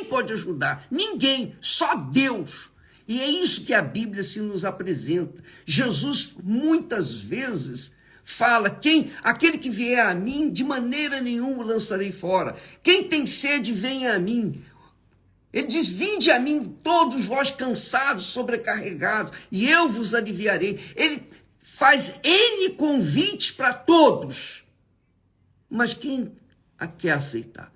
pode ajudar, ninguém, só Deus. E é isso que a Bíblia se nos apresenta. Jesus muitas vezes fala, aquele que vier a mim, de maneira nenhuma o lançarei fora. Quem tem sede, venha a mim. Ele diz, vinde a mim todos vós cansados, sobrecarregados, e eu vos aliviarei. Ele faz N convites para todos. Mas quem a quer aceitar?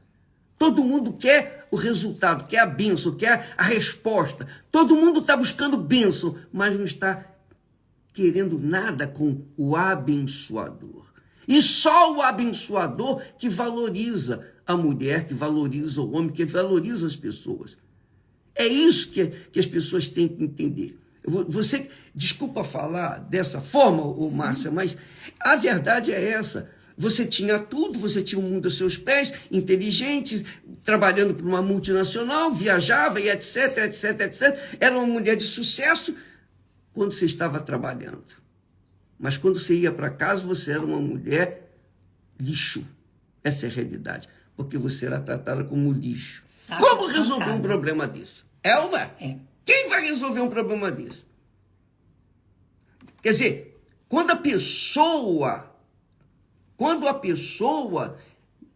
Todo mundo quer o resultado, quer a bênção, quer a resposta. Todo mundo está buscando bênção, mas não está querendo nada com o abençoador. E só o abençoador que valoriza a mulher, que valoriza o homem, que valoriza as pessoas. É isso que as pessoas têm que entender. Você, desculpa falar dessa forma, Márcia, mas a verdade é essa. Você tinha tudo, você tinha o mundo a seus pés, inteligente, trabalhando para uma multinacional, viajava e etc. Era uma mulher de sucesso quando você estava trabalhando. Mas quando você ia para casa, você era uma mulher lixo. Essa é a realidade. Porque você era tratada como lixo. Saco Como de resolver pancada. um problema desse? É ou não é? É. Quem vai resolver um problema desse? Quer dizer, quando a pessoa,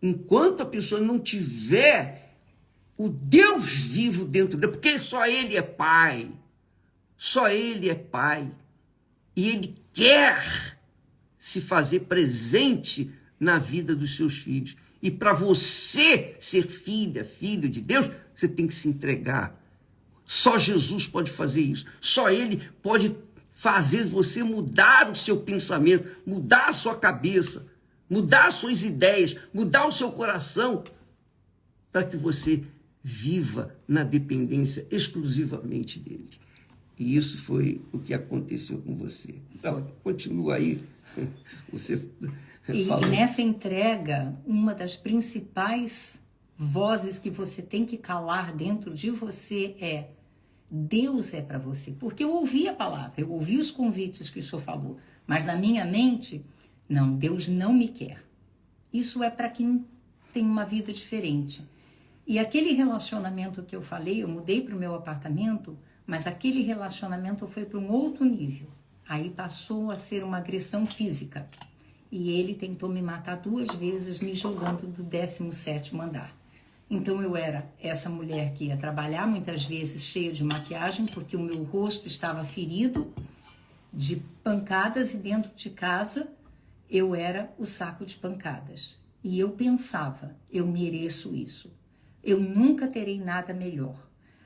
enquanto a pessoa não tiver o Deus vivo dentro dela, porque só Ele é Pai, e Ele quer se fazer presente na vida dos seus filhos. E para você ser filho de Deus, você tem que se entregar. Só Jesus pode fazer isso. Só Ele pode fazer você mudar o seu pensamento, mudar a sua cabeça, mudar as suas ideias, mudar o seu coração, para que você viva na dependência exclusivamente dele. E isso foi o que aconteceu com você. Então, continua aí. Você E nessa entrega, uma das principais vozes que você tem que calar dentro de você é: Deus é para você. Porque eu ouvi a palavra, eu ouvi os convites que o senhor falou, mas na minha mente, não, Deus não me quer. Isso é para quem tem uma vida diferente. E aquele relacionamento que eu falei, eu mudei para o meu apartamento, mas aquele relacionamento foi para um outro nível. Aí passou a ser uma agressão física. E ele tentou me matar 2 vezes, me jogando do 17º andar. Então eu era essa mulher que ia trabalhar, muitas vezes cheia de maquiagem, porque o meu rosto estava ferido de pancadas, e dentro de casa eu era o saco de pancadas. E eu pensava: eu mereço isso. Eu nunca terei nada melhor.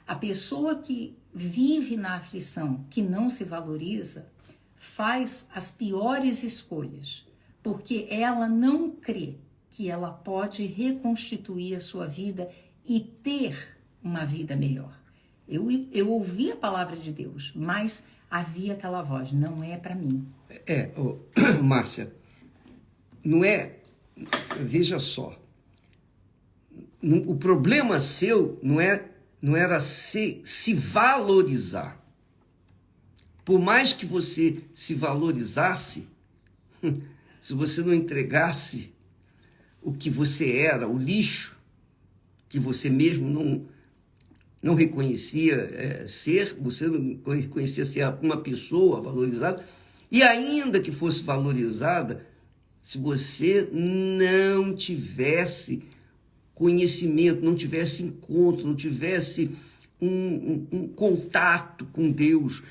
A pessoa que vive na aflição, que não se valoriza, faz as piores escolhas, porque ela não crê que ela pode reconstituir a sua vida e ter uma vida melhor. Eu ouvi a palavra de Deus, mas havia aquela voz: não é para mim. Márcia, não é... Veja só, o problema seu não era se valorizar. Por mais que você se valorizasse, se você não entregasse o que você era, o lixo, que você mesmo não reconhecia ser, você não reconhecia ser uma pessoa valorizada, e ainda que fosse valorizada, se você não tivesse conhecimento, não tivesse encontro, não tivesse um contato com Deus,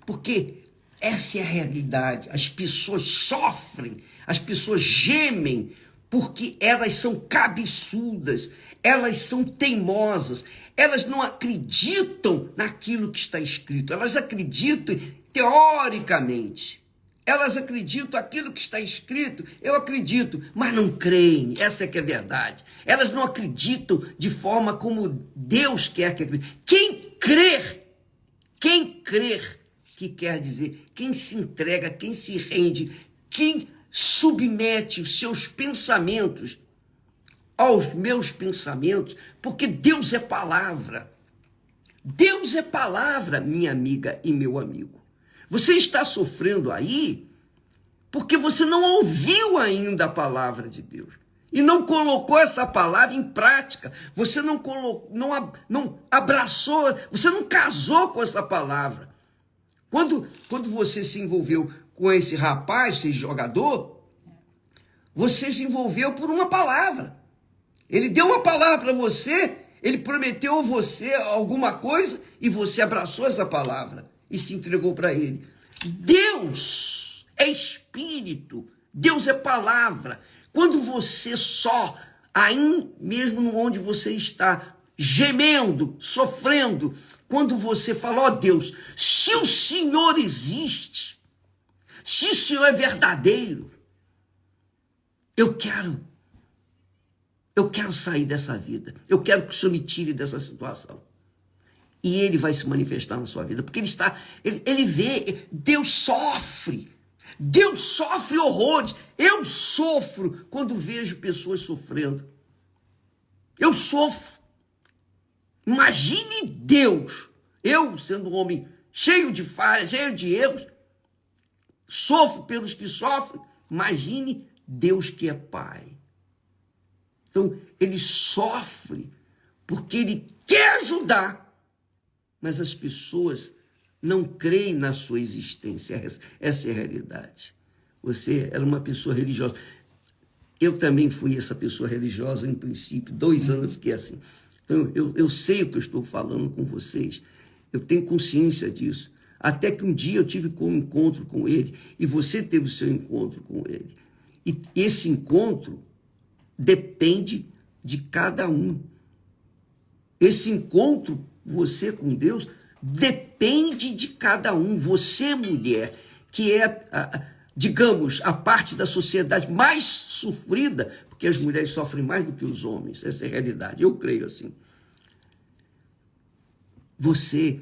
porque essa é a realidade. As pessoas sofrem, as pessoas gemem, porque elas são cabeçudas, elas são teimosas, elas não acreditam naquilo que está escrito, elas acreditam teoricamente. Elas acreditam aquilo que está escrito, eu acredito, mas não creem, essa é que é a verdade. Elas não acreditam de forma como Deus quer que acredite. Quem crer, que quer dizer, quem se entrega, quem se rende, quem submete os seus pensamentos aos meus pensamentos, porque Deus é palavra. Deus é palavra, minha amiga e meu amigo. Você está sofrendo aí porque você não ouviu ainda a palavra de Deus e não colocou essa palavra em prática. Você não abraçou, você não casou com essa palavra. Quando você se envolveu com esse rapaz, esse jogador, você se envolveu por uma palavra. Ele deu uma palavra para você, ele prometeu a você alguma coisa e você abraçou essa palavra e se entregou para ele. Deus é espírito, Deus é palavra. Quando você aí mesmo onde você está, gemendo, sofrendo, quando você fala: ó Deus, se o Senhor existe, se o Senhor é verdadeiro, eu quero sair dessa vida, eu quero que o Senhor me tire dessa situação. E ele vai se manifestar na sua vida, porque ele vê, Deus sofre horrores. Eu sofro quando vejo pessoas sofrendo. Eu sofro. Imagine Deus, eu sendo um homem cheio de falhas, cheio de erros, sofro pelos que sofrem. Imagine Deus que é Pai. Então, ele sofre porque ele quer ajudar, mas as pessoas não creem na sua existência. Essa é a realidade. Você era uma pessoa religiosa. Eu também fui essa pessoa religiosa em princípio. 2 anos eu fiquei assim. Então, eu sei o que eu estou falando com vocês. Eu tenho consciência disso. Até que um dia eu tive um encontro com ele e você teve o seu encontro com ele. E esse encontro depende de cada um. Esse encontro, você com Deus, depende de cada um. Você, mulher, que é, digamos, a parte da sociedade mais sofrida, porque as mulheres sofrem mais do que os homens. Essa é a realidade. Eu creio assim. Você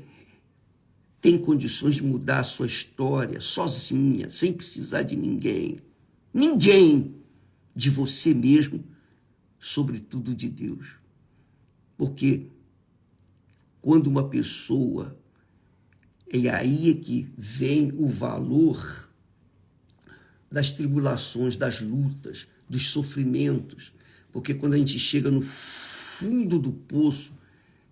tem condições de mudar a sua história sozinha, sem precisar de ninguém. Ninguém, de você mesmo, sobretudo de Deus. Porque quando uma pessoa, e aí é que vem o valor das tribulações, das lutas, dos sofrimentos. Porque quando a gente chega no fundo do poço,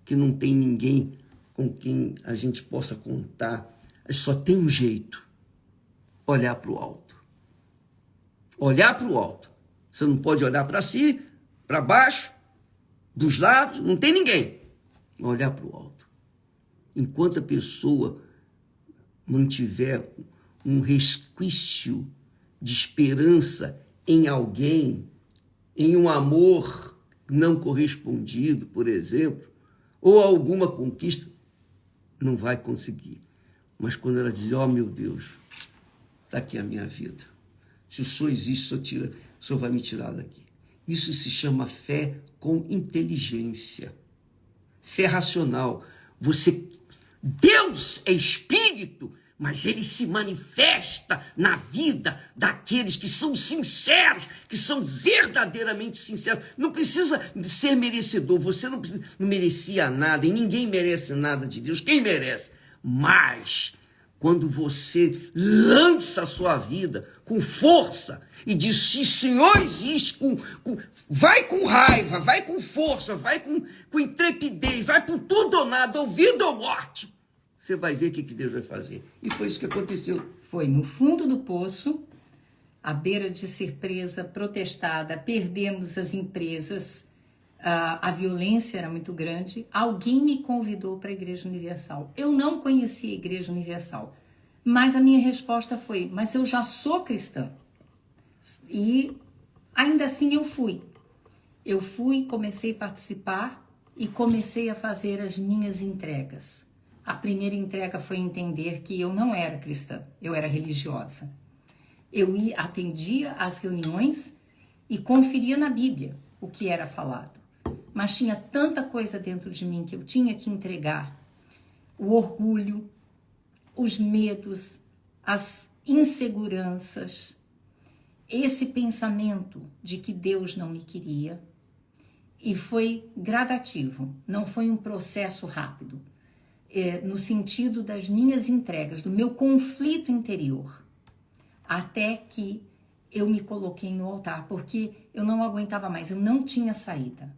que não tem ninguém com quem a gente possa contar, só tem um jeito: olhar para o alto. Olhar para o alto. Você não pode olhar para si, para baixo, dos lados, não tem ninguém. Olhar para o alto. Enquanto a pessoa mantiver um resquício de esperança em alguém, em um amor não correspondido, por exemplo, ou alguma conquista, não vai conseguir. Mas quando ela diz: ó, meu Deus, está aqui a minha vida. Se o Senhor existe, o Senhor vai me tirar daqui. Isso se chama fé com inteligência. Fé racional. Deus é espírito, mas ele se manifesta na vida daqueles que são sinceros, que são verdadeiramente sinceros. Não precisa ser merecedor, você não merecia nada, e ninguém merece nada de Deus. Quem merece? Mas quando você lança a sua vida com força e diz: se o Senhor existe, vai com raiva, vai com força, vai com intrepidez, vai por tudo ou nada, ou vida ou morte, você vai ver o que Deus vai fazer. E foi isso que aconteceu. Foi no fundo do poço, à beira de ser presa, protestada, perdemos as empresas, a violência era muito grande. Alguém me convidou para a Igreja Universal. Eu não conhecia a Igreja Universal, mas a minha resposta foi: mas eu já sou cristã. E ainda assim eu fui. Eu fui, comecei a participar e comecei a fazer as minhas entregas. A primeira entrega foi entender que eu não era cristã, eu era religiosa. Eu atendia às reuniões e conferia na Bíblia o que era falado. Mas tinha tanta coisa dentro de mim que eu tinha que entregar. O orgulho, os medos, as inseguranças, esse pensamento de que Deus não me queria. E foi gradativo, não foi um processo rápido. No sentido das minhas entregas, do meu conflito interior, até que eu me coloquei no altar, porque eu não aguentava mais, eu não tinha saída.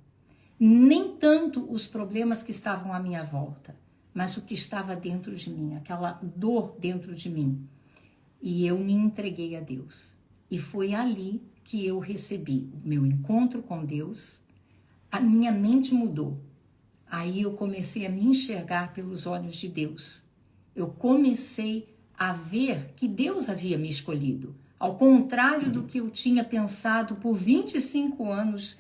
Nem tanto os problemas que estavam à minha volta, mas o que estava dentro de mim, aquela dor dentro de mim. E eu me entreguei a Deus. E foi ali que eu recebi o meu encontro com Deus, a minha mente mudou. Aí eu comecei a me enxergar pelos olhos de Deus. Eu comecei a ver que Deus havia me escolhido. Ao contrário do que eu tinha pensado por 25 anos,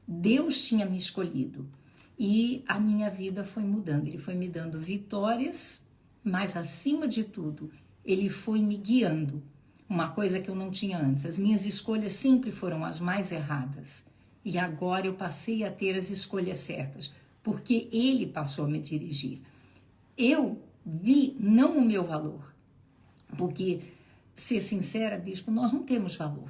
Deus tinha me escolhido. E a minha vida foi mudando. Ele foi me dando vitórias, mas acima de tudo, ele foi me guiando. Uma coisa que eu não tinha antes. As minhas escolhas sempre foram as mais erradas. E agora eu passei a ter as escolhas certas, porque ele passou a me dirigir. Eu vi não o meu valor, porque, ser sincera, bispo, nós não temos valor.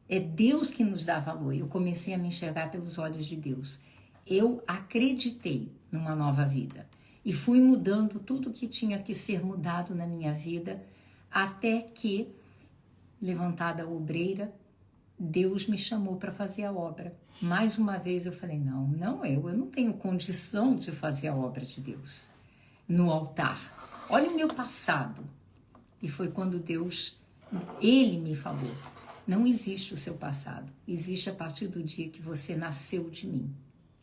É Deus que nos dá valor. Eu comecei a me enxergar pelos olhos de Deus. Eu acreditei numa nova vida e fui mudando tudo que tinha que ser mudado na minha vida, até que, levantada a obreira, Deus me chamou para fazer a obra. Mais uma vez eu falei, não eu não tenho condição de fazer a obra de Deus no altar. Olha o meu passado. E foi quando Ele me falou, não existe o seu passado, existe a partir do dia que você nasceu de mim.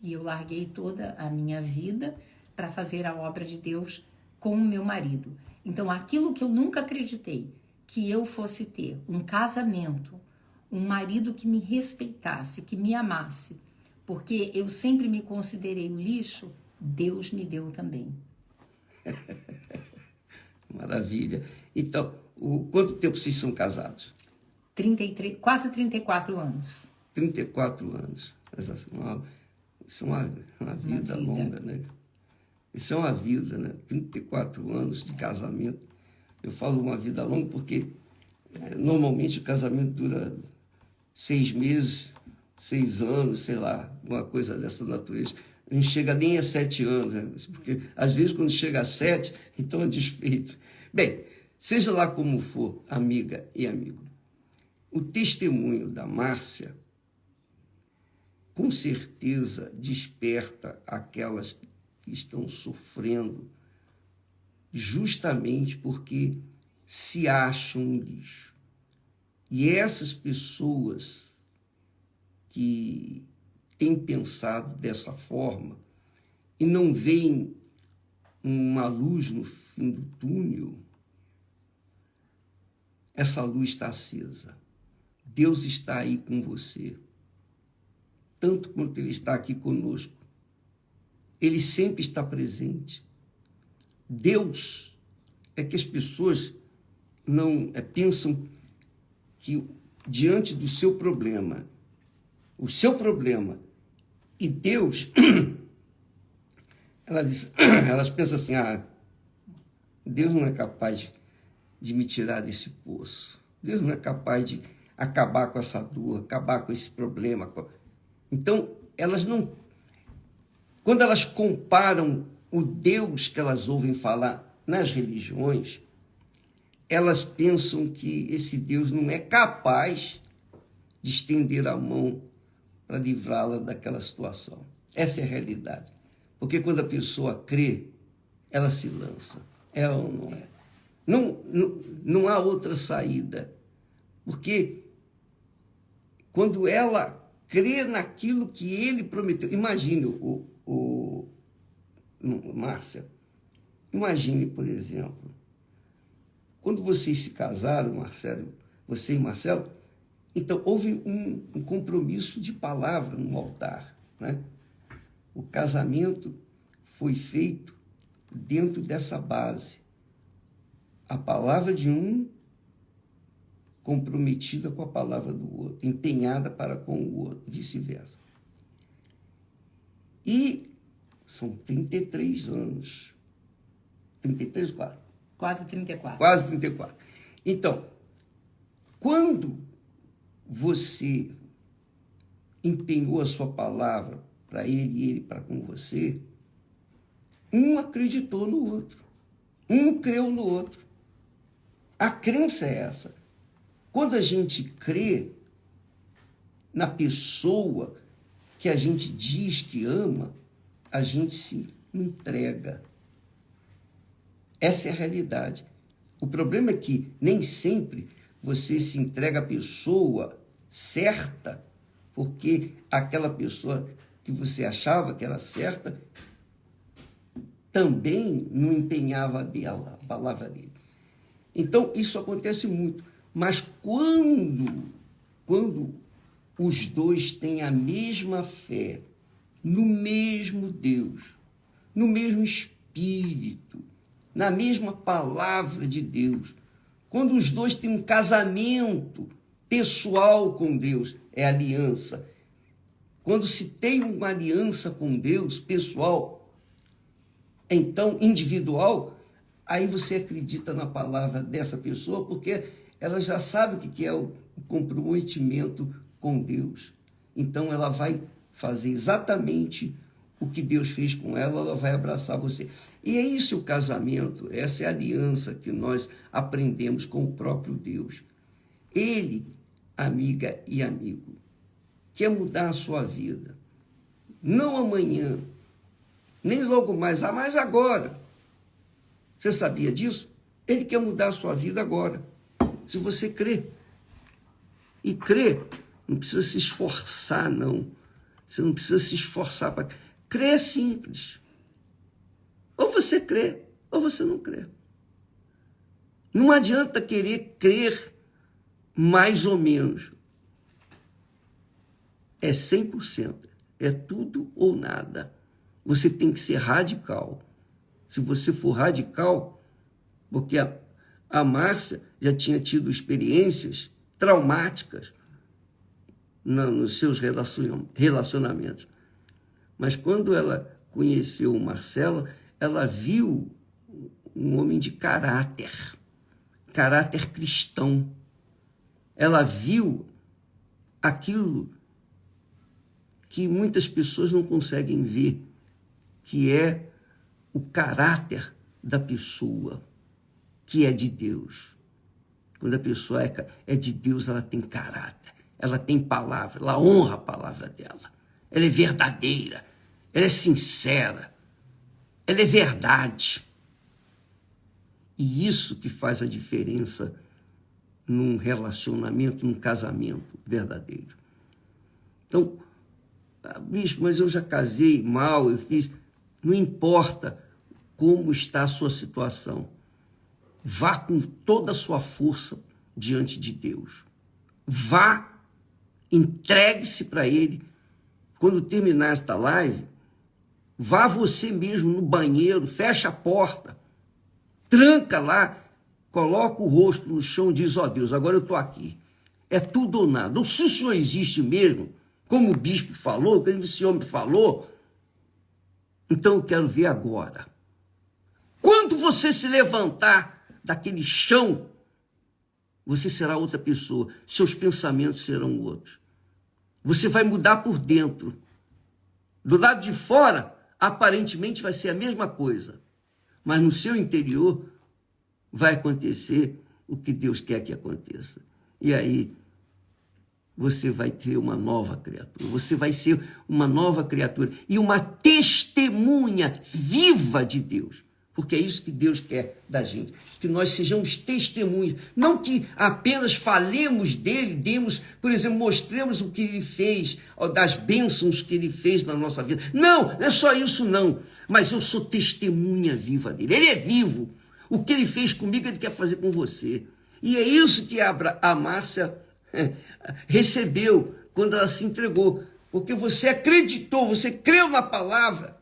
E eu larguei toda a minha vida para fazer a obra de Deus com o meu marido. Então, aquilo que eu nunca acreditei, que eu fosse ter um casamento, um marido que me respeitasse, que me amasse, porque eu sempre me considerei um lixo, Deus me deu também. Maravilha. Então, quanto tempo vocês são casados? 33, quase 34 anos. 34 anos. Isso é uma vida longa, né? Isso é uma vida, né? 34 anos de casamento. Eu falo uma vida longa porque normalmente o casamento dura 6 meses, 6 anos, sei lá, uma coisa dessa natureza. Não chega nem a 7 anos, né? Porque às vezes quando chega a 7, então é desfeito. Bem, seja lá como for, amiga e amigo, o testemunho da Márcia com certeza desperta aquelas que estão sofrendo justamente porque se acham um lixo. E essas pessoas que têm pensado dessa forma e não veem uma luz no fim do túnel, essa luz está acesa. Deus está aí com você, tanto quanto Ele está aqui conosco. Ele sempre está presente. Deus é que as pessoas não pensam que diante do seu problema, o seu problema e Deus, elas pensam assim, Deus não é capaz de me tirar desse poço. Deus não é capaz de acabar com essa dor, acabar com esse problema. Então, elas não... Quando elas comparam o Deus que elas ouvem falar nas religiões, elas pensam que esse Deus não é capaz de estender a mão para livrá-la daquela situação. Essa é a realidade. Porque quando a pessoa crê, ela se lança. É ou não é? Não há outra saída. Porque quando ela crê naquilo que ele prometeu... Imagine, Márcia, imagine, por exemplo, quando vocês se casaram, Marcelo, você e Marcelo, então houve um compromisso de palavra no altar, né? O casamento foi feito dentro dessa base. A palavra de um comprometida com a palavra do outro, empenhada para com o outro, vice-versa. E são 33 anos. 33, quase. Quase 34. Quase 34. Então, quando você empenhou a sua palavra para ele e ele para com você, um acreditou no outro. Um creu no outro. A crença é essa. Quando a gente crê na pessoa que a gente diz que ama, a gente se entrega. Essa é a realidade. O problema é que nem sempre você se entrega à pessoa certa, porque aquela pessoa que você achava que era certa também não empenhava dela, a palavra dele. Então, isso acontece muito. Mas quando os dois têm a mesma fé, no mesmo Deus, no mesmo Espírito, na mesma palavra de Deus, quando os dois têm um casamento pessoal com Deus, é aliança. Quando se tem uma aliança com Deus, pessoal, então individual, aí você acredita na palavra dessa pessoa, porque ela já sabe o que é o comprometimento com Deus. Então ela vai fazer exatamente o que Deus fez com ela, ela vai abraçar você. E é isso o casamento, essa é a aliança que nós aprendemos com o próprio Deus. Ele amiga e amigo, quer mudar a sua vida, não amanhã, nem logo mais, mas agora. Você sabia disso? Ele quer mudar a sua vida agora, se você crê. E crer, não precisa se esforçar, não. Você não precisa se esforçar para... Crer é simples. Ou você crê, ou você não crê. Não adianta querer crer mais ou menos. É 100%. É tudo ou nada. Você tem que ser radical. Se você for radical, porque a Márcia já tinha tido experiências traumáticas nos seus relacionamentos. Mas quando ela conheceu o Marcelo, ela viu um homem de caráter cristão. Ela viu aquilo que muitas pessoas não conseguem ver, que é o caráter da pessoa, que é de Deus. Quando a pessoa é de Deus, ela tem caráter, ela tem palavra, ela honra a palavra dela, ela é verdadeira, ela é sincera, ela é verdade. E isso que faz a diferença num relacionamento, num casamento verdadeiro. Então, bispo, mas eu já casei mal, eu fiz... Não importa como está a sua situação. Vá com toda a sua força diante de Deus. Vá, entregue-se para Ele. Quando terminar esta live, vá você mesmo no banheiro, fecha a porta, tranca lá, coloca o rosto no chão e diz, ó Deus, agora eu estou aqui. É tudo ou nada. Ou se o Senhor existe mesmo, como o bispo falou, como esse homem falou, então eu quero ver agora. Quando você se levantar daquele chão, você será outra pessoa. Seus pensamentos serão outros. Você vai mudar por dentro. Do lado de fora, aparentemente vai ser a mesma coisa. Mas no seu interior vai acontecer o que Deus quer que aconteça. E aí você vai ter uma nova criatura. Você vai ser uma nova criatura e uma testemunha viva de Deus. Porque é isso que Deus quer da gente. Que nós sejamos testemunhas. Não que apenas falemos dele, demos, por exemplo, mostremos o que ele fez, das bênçãos que ele fez na nossa vida. Não é só isso não. Mas eu sou testemunha viva dele. Ele é vivo. O que ele fez comigo, ele quer fazer com você. E é isso que a Márcia recebeu quando ela se entregou, porque você acreditou, você creu na palavra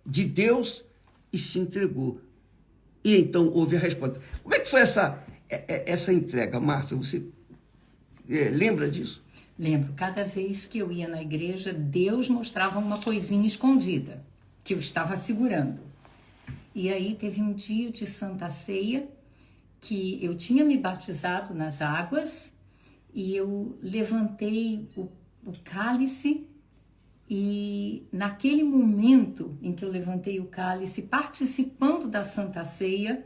de Deus e se entregou. E então houve a resposta. Como é que foi essa entrega, Márcia? Você lembra disso? Lembro. Cada vez que eu ia na igreja, Deus mostrava uma coisinha escondida que eu estava segurando. E aí teve um dia de Santa Ceia que eu tinha me batizado nas águas e eu levantei o cálice e naquele momento em que eu levantei o cálice, participando da Santa Ceia,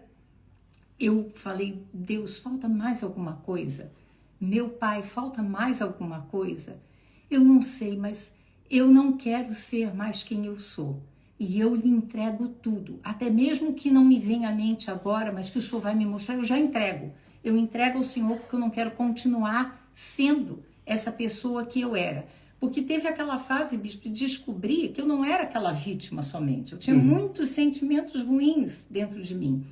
eu falei, Deus, falta mais alguma coisa? Meu Pai, falta mais alguma coisa? Eu não sei, mas eu não quero ser mais quem eu sou. E eu lhe entrego tudo, até mesmo que não me venha à mente agora, mas que o Senhor vai me mostrar, eu já entrego. Eu entrego ao Senhor porque eu não quero continuar sendo essa pessoa que eu era. Porque teve aquela fase, bispo, de descobrir que eu não era aquela vítima somente. Eu tinha muitos sentimentos ruins dentro de mim.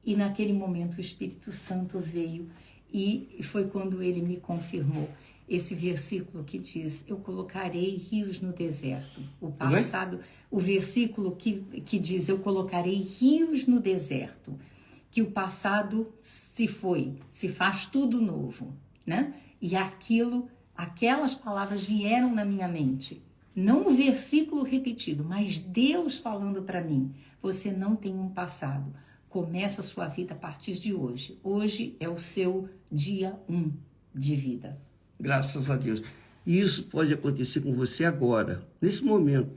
E naquele momento o Espírito Santo veio e foi quando ele me confirmou. Esse versículo que diz, eu colocarei rios no deserto. O versículo que diz, eu colocarei rios no deserto. Que o passado se foi, se faz tudo novo, né? E aquelas palavras vieram na minha mente. Não um versículo repetido, mas Deus falando para mim, você não tem um passado. Começa a sua vida a partir de hoje. Hoje é o seu dia 1 de vida. Graças a Deus. E isso pode acontecer com você agora, nesse momento.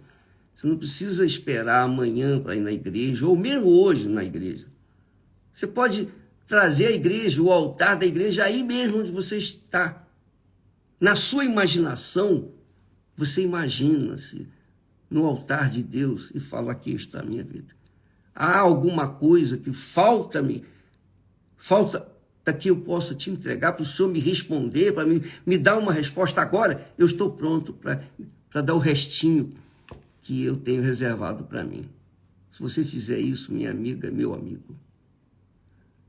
Você não precisa esperar amanhã para ir na igreja, ou mesmo hoje na igreja. Você pode trazer a igreja, o altar da igreja, aí mesmo onde você está. Na sua imaginação, você imagina-se no altar de Deus e fala: aqui está a minha vida. Há alguma coisa que falta para que eu possa te entregar, para o Senhor me responder, para me dar uma resposta agora? Eu estou pronto para dar o restinho que eu tenho reservado para mim. Se você fizer isso, minha amiga, meu amigo,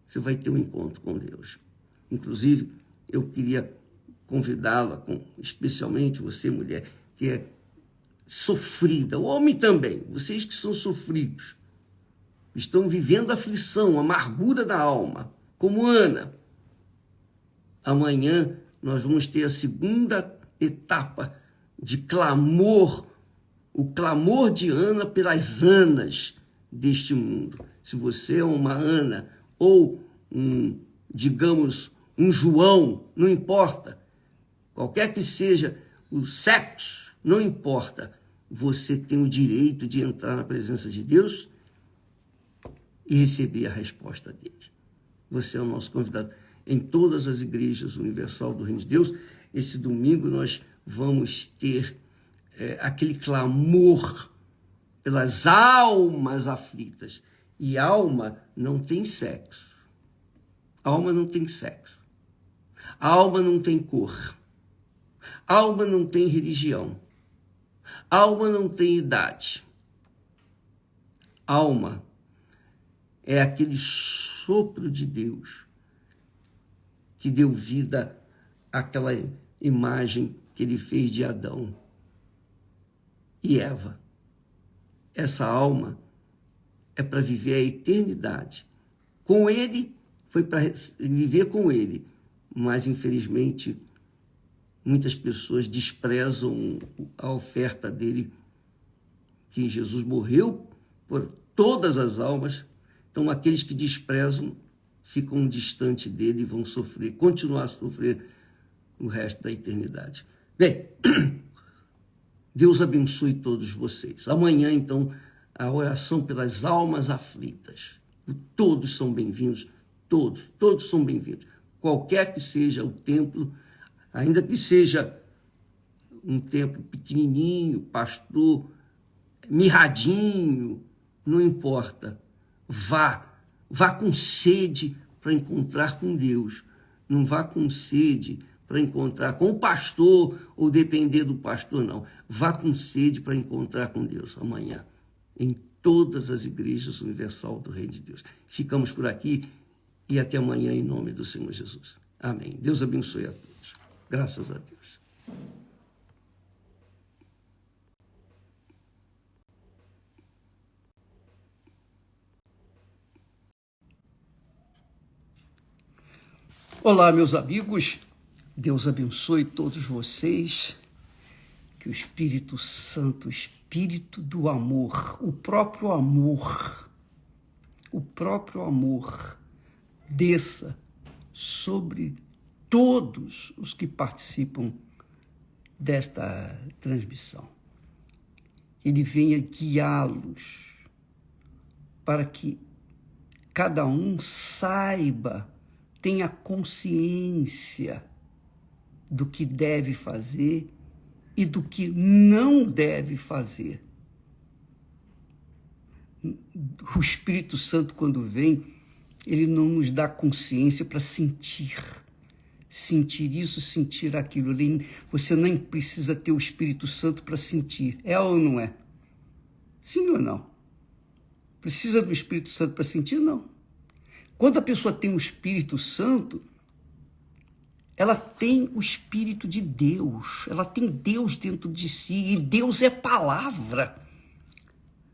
você vai ter um encontro com Deus. Inclusive, eu queria convidá-la, especialmente você, mulher, que é sofrida, o homem também, vocês que são sofridos, estão vivendo aflição, amargura da alma, como Ana. Amanhã nós vamos ter a segunda etapa de clamor, o clamor de Ana pelas Anas deste mundo. Se você é uma Ana ou digamos, um João, não importa, qualquer que seja o sexo, não importa, você tem o direito de entrar na presença de Deus e receber a resposta dele. Você é o nosso convidado. Em todas as igrejas universal do Reino de Deus, esse domingo nós vamos ter aquele clamor pelas almas aflitas. E alma não tem sexo. Alma não tem sexo. Alma não tem cor. Alma não tem religião. Alma não tem idade. Alma é aquele sopro de Deus que deu vida àquela imagem que ele fez de Adão e Eva. Essa alma é para viver a eternidade. Com ele, foi para viver com ele. Mas, infelizmente, muitas pessoas desprezam a oferta dele, que Jesus morreu por todas as almas. Então, aqueles que desprezam ficam distante dele e vão sofrer, continuar a sofrer o resto da eternidade. Bem, Deus abençoe todos vocês. Amanhã, então, a oração pelas almas aflitas. Todos são bem-vindos, todos são bem-vindos. Qualquer que seja o templo, ainda que seja um templo pequenininho, pastor, mirradinho, não importa. Vá com sede para encontrar com Deus. Não vá com sede para encontrar com o pastor ou depender do pastor, não. Vá com sede para encontrar com Deus amanhã, em todas as igrejas universal do Reino de Deus. Ficamos por aqui e até amanhã em nome do Senhor Jesus. Amém. Deus abençoe a todos. Graças a Deus. Olá, meus amigos. Deus abençoe todos vocês. Que o Espírito Santo, o Espírito do amor, o próprio amor, desça sobre todos os que participam desta transmissão. Ele venha guiá-los para que cada um saiba, tenha consciência do que deve fazer e do que não deve fazer. O Espírito Santo, quando vem, ele não nos dá consciência para sentir isso, sentir aquilo. Você nem precisa ter o Espírito Santo para sentir. É ou não é? Sim ou não? Precisa do Espírito Santo para sentir? Não. Quando a pessoa tem o Espírito Santo, ela tem o Espírito de Deus, ela tem Deus dentro de si, e Deus é palavra.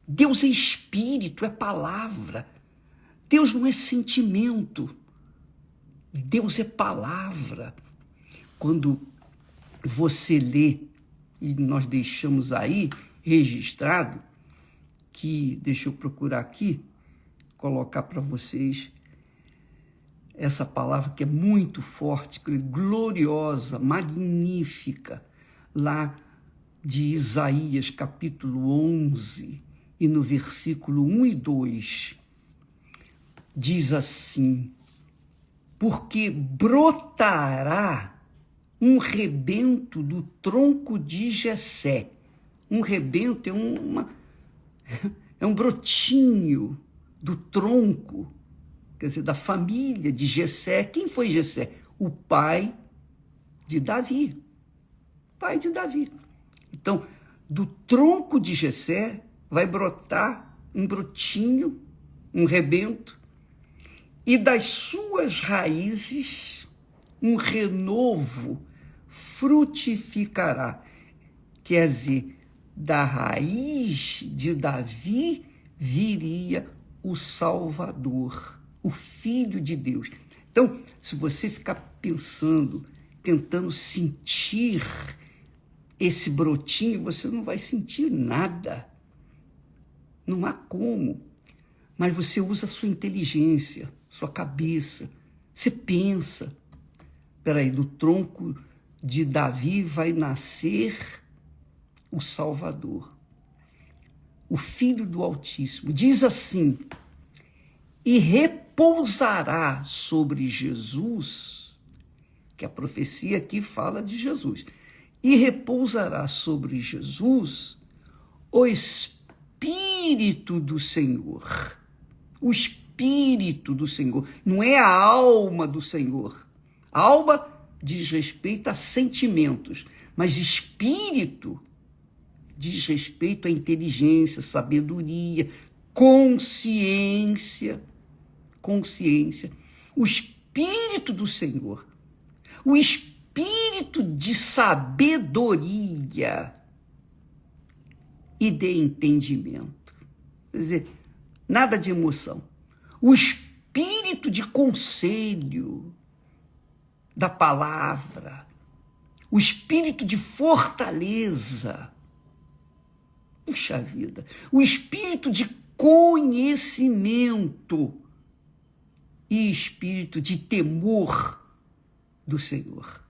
Deus é Espírito, é palavra. Deus não é sentimento. Deus é palavra. Quando você lê, e nós deixamos aí registrado, que, deixa eu procurar aqui, colocar para vocês essa palavra que é muito forte, gloriosa, magnífica, lá de Isaías, capítulo 11, e no versículo 1 e 2, diz assim: porque brotará um rebento do tronco de Jessé. Um rebento é um brotinho do tronco, quer dizer, da família de Jessé. Quem foi Jessé? O pai de Davi. Pai de Davi. Então, do tronco de Jessé vai brotar um brotinho, um rebento, e das suas raízes um renovo frutificará. Quer dizer, da raiz de Davi viria o Salvador, o Filho de Deus. Então, se você ficar pensando, tentando sentir esse brotinho, você não vai sentir nada. Não há como. Mas você usa a sua inteligência, sua cabeça. Você pensa. Espera aí, do tronco de Davi vai nascer o Salvador, o Filho do Altíssimo. Diz assim: e repousará sobre Jesus, que a profecia aqui fala de Jesus, e repousará sobre Jesus o Espírito do Senhor. O Espírito do Senhor, não é a alma do Senhor. A alma diz respeito a sentimentos, mas Espírito diz respeito à inteligência, sabedoria, consciência. O Espírito do Senhor, o Espírito de sabedoria e de entendimento. Quer dizer, nada de emoção. O Espírito de conselho da palavra, o Espírito de fortaleza. Puxa vida, o espírito de conhecimento e espírito de temor do Senhor.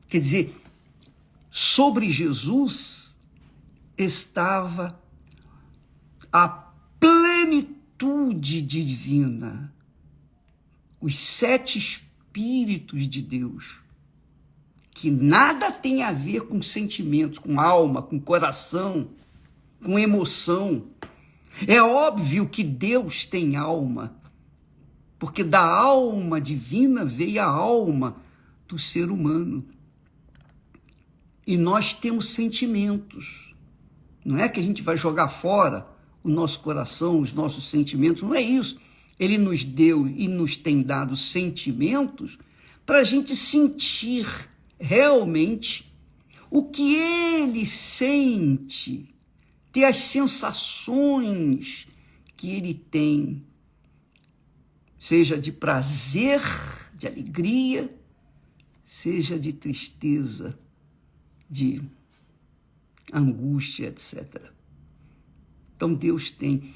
Quer dizer, sobre Jesus estava a plenitude divina, os 7 Espíritos de Deus, que nada tem a ver com sentimentos, com alma, com coração, com emoção. É óbvio que Deus tem alma, porque da alma divina veio a alma do ser humano. E nós temos sentimentos. Não é que a gente vai jogar fora o nosso coração, os nossos sentimentos, não é isso. Ele nos deu e nos tem dado sentimentos para a gente sentir realmente o que ele sente, ter as sensações que ele tem, seja de prazer, de alegria, seja de tristeza, de angústia, etc. Então Deus tem,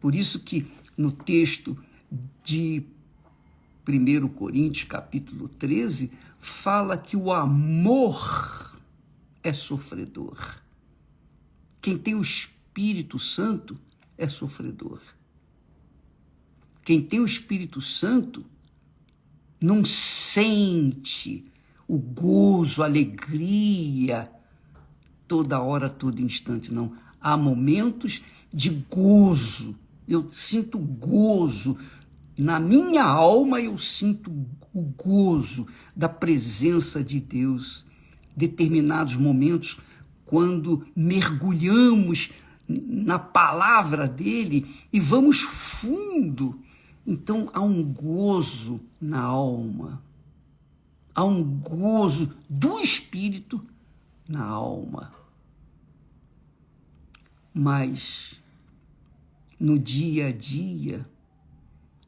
por isso que no texto de 1 Coríntios, capítulo 13, fala que o amor é sofredor. Quem tem o Espírito Santo é sofredor. Quem tem o Espírito Santo não sente o gozo, a alegria toda hora, todo instante, não. Há momentos de gozo. Eu sinto gozo. Na minha alma eu sinto o gozo da presença de Deus. Determinados momentos, quando mergulhamos na palavra dele e vamos fundo, então há um gozo na alma. Há um gozo do Espírito na alma. Mas no dia a dia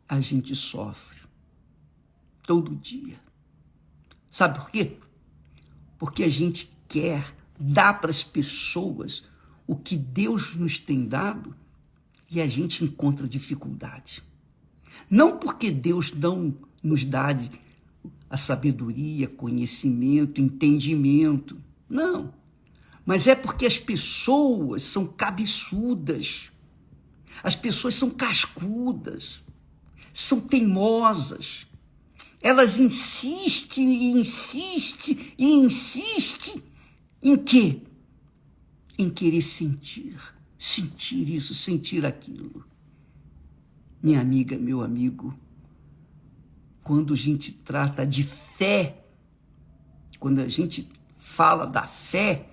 a gente sofre. Todo dia. Sabe por quê? Porque a gente quer dar para as pessoas o que Deus nos tem dado e a gente encontra dificuldade. Não porque Deus não nos dá a sabedoria, conhecimento, entendimento. Não. Mas é porque as pessoas são cabeçudas. As pessoas são cascudas. São teimosas. elas insistem e insistem e insistem em quê? Em querer sentir isso, sentir aquilo. Minha amiga, meu amigo, quando a gente trata de fé, quando a gente fala da fé,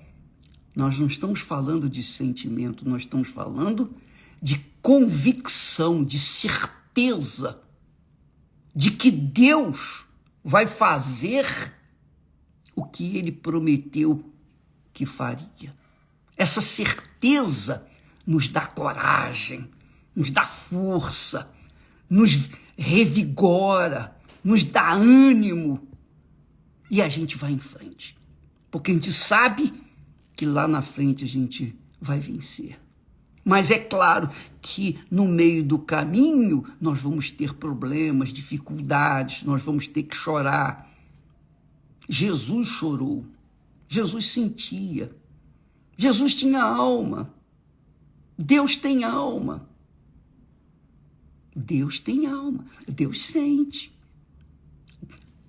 nós não estamos falando de sentimento, nós estamos falando de convicção, de certeza de que Deus vai fazer o que ele prometeu que faria. Essa certeza nos dá coragem, nos dá força, nos revigora, nos dá ânimo e a gente vai em frente. Porque a gente sabe que lá na frente a gente vai vencer. Mas é claro que no meio do caminho nós vamos ter problemas, dificuldades, nós vamos ter que chorar. Jesus chorou, Jesus sentia, Jesus tinha alma, Deus tem alma, Deus tem alma, Deus sente.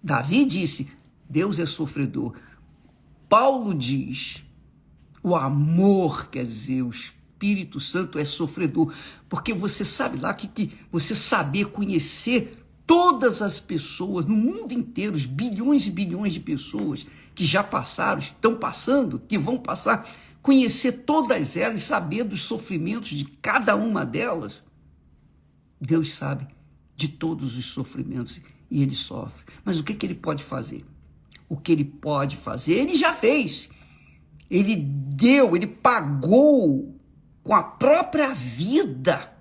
Davi disse, Deus é sofredor. Paulo diz, o amor, quer dizer, o Espírito Santo é sofredor, porque você sabe lá que você saber conhecer todas as pessoas no mundo inteiro, os bilhões e bilhões de pessoas que já passaram, estão passando, que vão passar, conhecer todas elas e saber dos sofrimentos de cada uma delas. Deus sabe de todos os sofrimentos e ele sofre. Mas o que ele pode fazer? O que ele pode fazer, ele já fez. Ele deu, ele pagou com a própria vida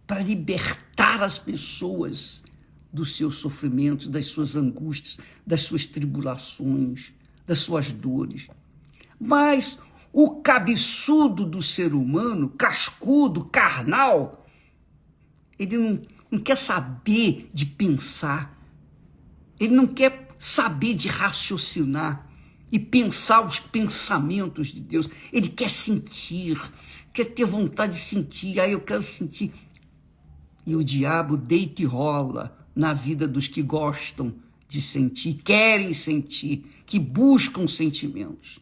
para libertar as pessoas dos seus sofrimentos, das suas angústias, das suas tribulações, das suas dores. Mas o cabeçudo do ser humano, cascudo, carnal, ele não quer saber de pensar, ele não quer saber de raciocinar e pensar os pensamentos de Deus. Ele quer sentir, quer ter vontade de sentir. Aí eu quero sentir. E o diabo deita e rola na vida dos que gostam de sentir, querem sentir, que buscam sentimentos.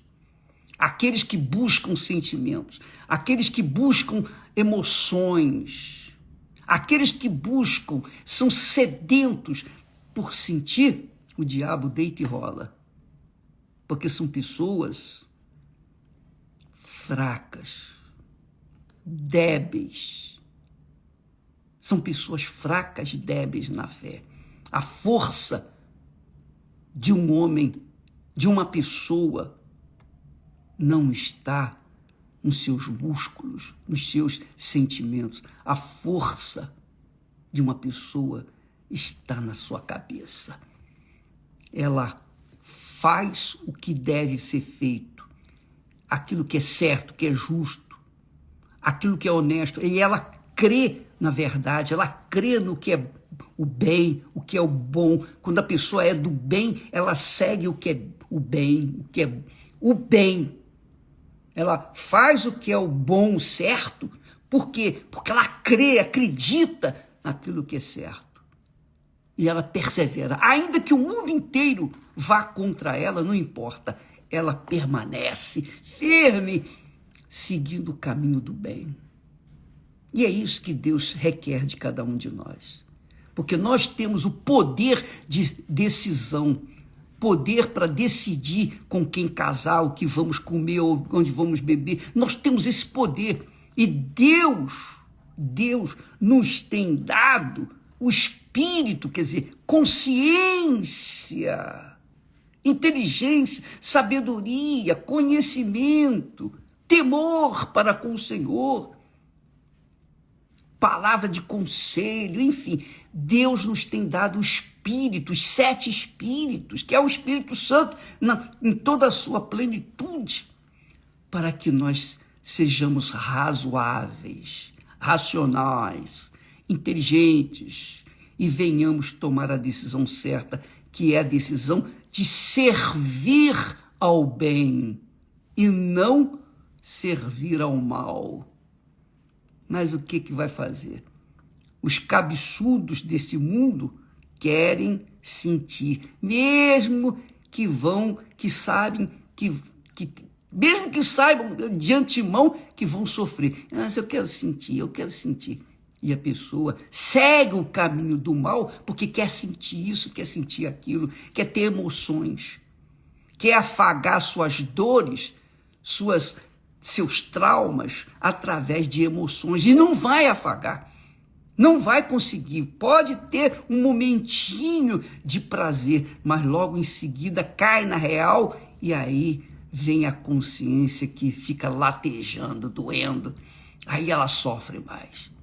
Aqueles que buscam sentimentos, aqueles que buscam emoções, aqueles que buscam, são sedentos por sentir, o diabo deita e rola. Porque são pessoas fracas, débeis. São pessoas fracas, débeis na fé. A força de um homem, de uma pessoa, não está nos seus músculos, nos seus sentimentos. A força de uma pessoa está na sua cabeça. Ela faz o que deve ser feito, aquilo que é certo, que é justo, aquilo que é honesto, e ela crê na verdade, ela crê no que é o bem, o que é o bom. Quando a pessoa é do bem, ela segue o que é o bem, o que é o bem. Ela faz o que é o bom, o certo. Por quê? Porque ela crê, acredita naquilo que é certo. E ela persevera. Ainda que o mundo inteiro vá contra ela, não importa. Ela permanece firme, seguindo o caminho do bem. E é isso que Deus requer de cada um de nós. Porque nós temos o poder de decisão, poder para decidir com quem casar, o que vamos comer, ou onde vamos beber. Nós temos esse poder. E Deus nos tem dado o espírito, quer dizer, consciência, inteligência, sabedoria, conhecimento, temor para com o Senhor, palavra de conselho, enfim. Deus nos tem dado o Espírito, os 7 Espíritos, que é o Espírito Santo em toda a sua plenitude, para que nós sejamos razoáveis, racionais, inteligentes e venhamos tomar a decisão certa, que é a decisão de servir ao bem e não servir ao mal. Mas o que vai fazer? Os cabeçudos desse mundo querem sentir, mesmo que saibam de antemão que vão sofrer. Mas eu quero sentir. E a pessoa segue o caminho do mal porque quer sentir isso, quer sentir aquilo, quer ter emoções, quer afagar suas dores, seus traumas através de emoções, e não vai afagar, não vai conseguir. Pode ter um momentinho de prazer, mas logo em seguida cai na real, e aí vem a consciência que fica latejando, doendo, aí ela sofre mais.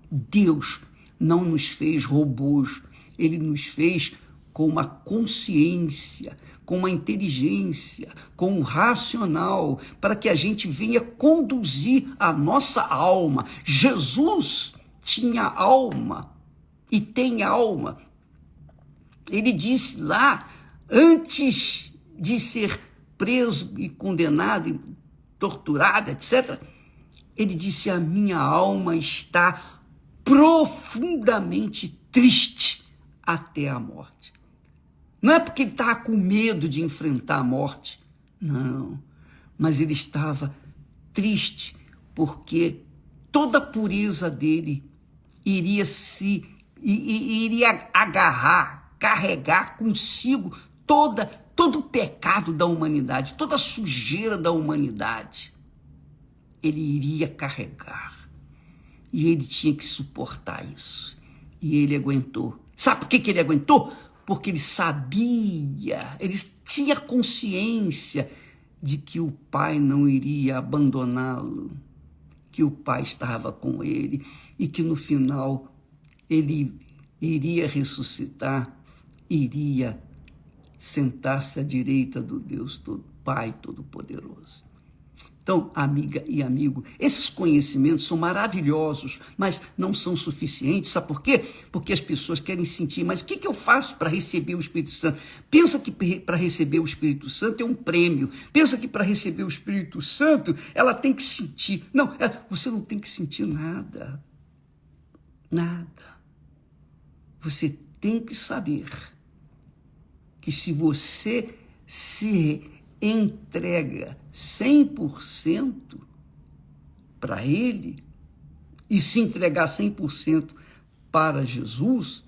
Deus não nos fez robôs, ele nos fez com uma consciência, com uma inteligência, com um racional, para que a gente venha conduzir a nossa alma. Jesus tinha alma e tem alma. Ele disse lá, antes de ser preso e condenado, e torturado, etc., ele disse: a minha alma está profundamente triste até a morte. Não é porque ele estava com medo de enfrentar a morte, não, mas ele estava triste porque toda a pureza dele iria carregar consigo todo o pecado da humanidade, toda a sujeira da humanidade. Ele iria carregar. E ele tinha que suportar isso. E ele aguentou. Sabe por que ele aguentou? Porque ele sabia, ele tinha consciência de que o Pai não iria abandoná-lo, que o Pai estava com ele e que no final ele iria ressuscitar, iria sentar-se à direita do Deus Pai Todo-Poderoso. Então, amiga e amigo, esses conhecimentos são maravilhosos, mas não são suficientes. Sabe por quê? Porque as pessoas querem sentir. Mas o que eu faço para receber o Espírito Santo? Pensa que para receber o Espírito Santo é um prêmio. Pensa que para receber o Espírito Santo, ela tem que sentir. Não, você não tem que sentir nada. Nada. Você tem que saber que se você se entrega 100% para Ele e se entregar 100% para Jesus,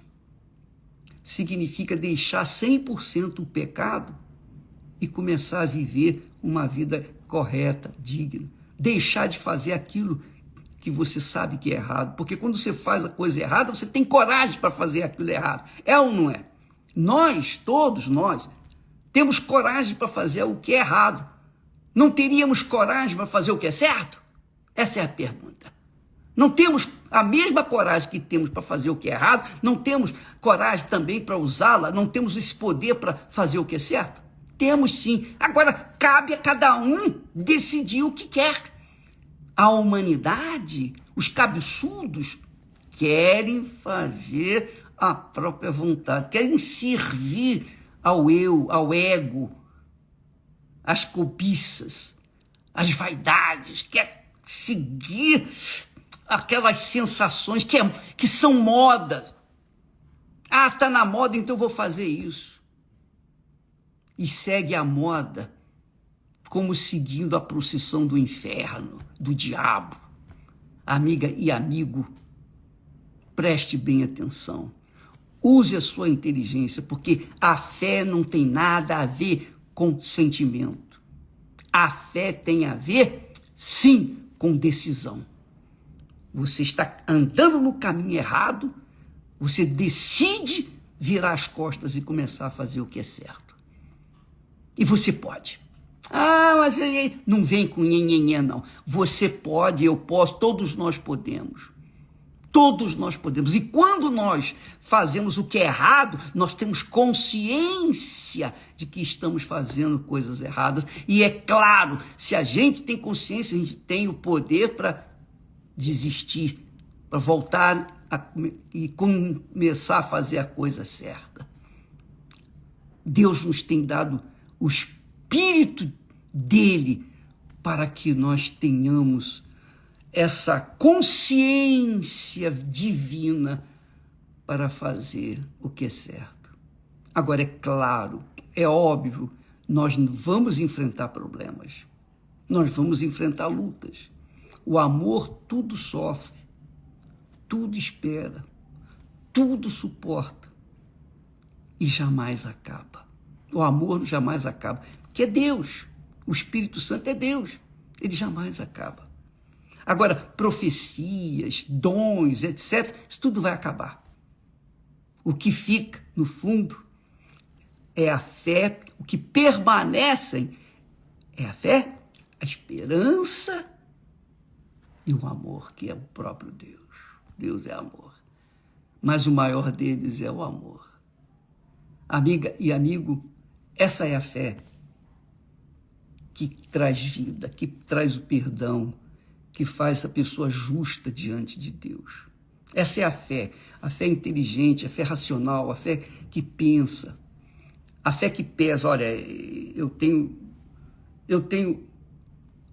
significa deixar 100% o pecado e começar a viver uma vida correta, digna. Deixar de fazer aquilo que você sabe que é errado, porque quando você faz a coisa errada, você tem coragem para fazer aquilo errado. É ou não é? Todos nós, temos coragem para fazer o que é errado. Não teríamos coragem para fazer o que é certo? Essa é a pergunta. Não temos a mesma coragem que temos para fazer o que é errado? Não temos coragem também para usá-la? Não temos esse poder para fazer o que é certo? Temos sim. Agora, cabe a cada um decidir o que quer. A humanidade, os cabeçudos, querem fazer a própria vontade, querem servir ao eu, ao ego, às cobiças, às vaidades, quer seguir aquelas sensações que são modas. Está na moda, então eu vou fazer isso. E segue a moda como seguindo a procissão do inferno, do diabo. Amiga e amigo, preste bem atenção. Use a sua inteligência, porque a fé não tem nada a ver com sentimento. A fé tem a ver, sim, com decisão. Você está andando no caminho errado, você decide virar as costas e começar a fazer o que é certo. E você pode. Mas não vem com nhenhenhé, não. Você pode, eu posso, todos nós podemos. Todos nós podemos. E quando nós fazemos o que é errado, nós temos consciência de que estamos fazendo coisas erradas. E é claro, se a gente tem consciência, a gente tem o poder para desistir, para voltar e começar a fazer a coisa certa. Deus nos tem dado o Espírito dele para que nós tenhamos essa consciência divina para fazer o que é certo. Agora, é claro, é óbvio, nós vamos enfrentar problemas, nós vamos enfrentar lutas. O amor tudo sofre, tudo espera, tudo suporta e jamais acaba. O amor jamais acaba, porque é Deus, o Espírito Santo é Deus, ele jamais acaba. Agora, profecias, dons, etc., isso tudo vai acabar. O que fica, no fundo, é a fé, o que permanecem é a fé, a esperança e o amor, que é o próprio Deus. Deus é amor. Mas o maior deles é o amor. Amiga e amigo, essa é a fé que traz vida, que traz o perdão, que faz a pessoa justa diante de Deus. Essa é a fé inteligente, a fé racional, a fé que pensa, a fé que pesa. Olha, eu tenho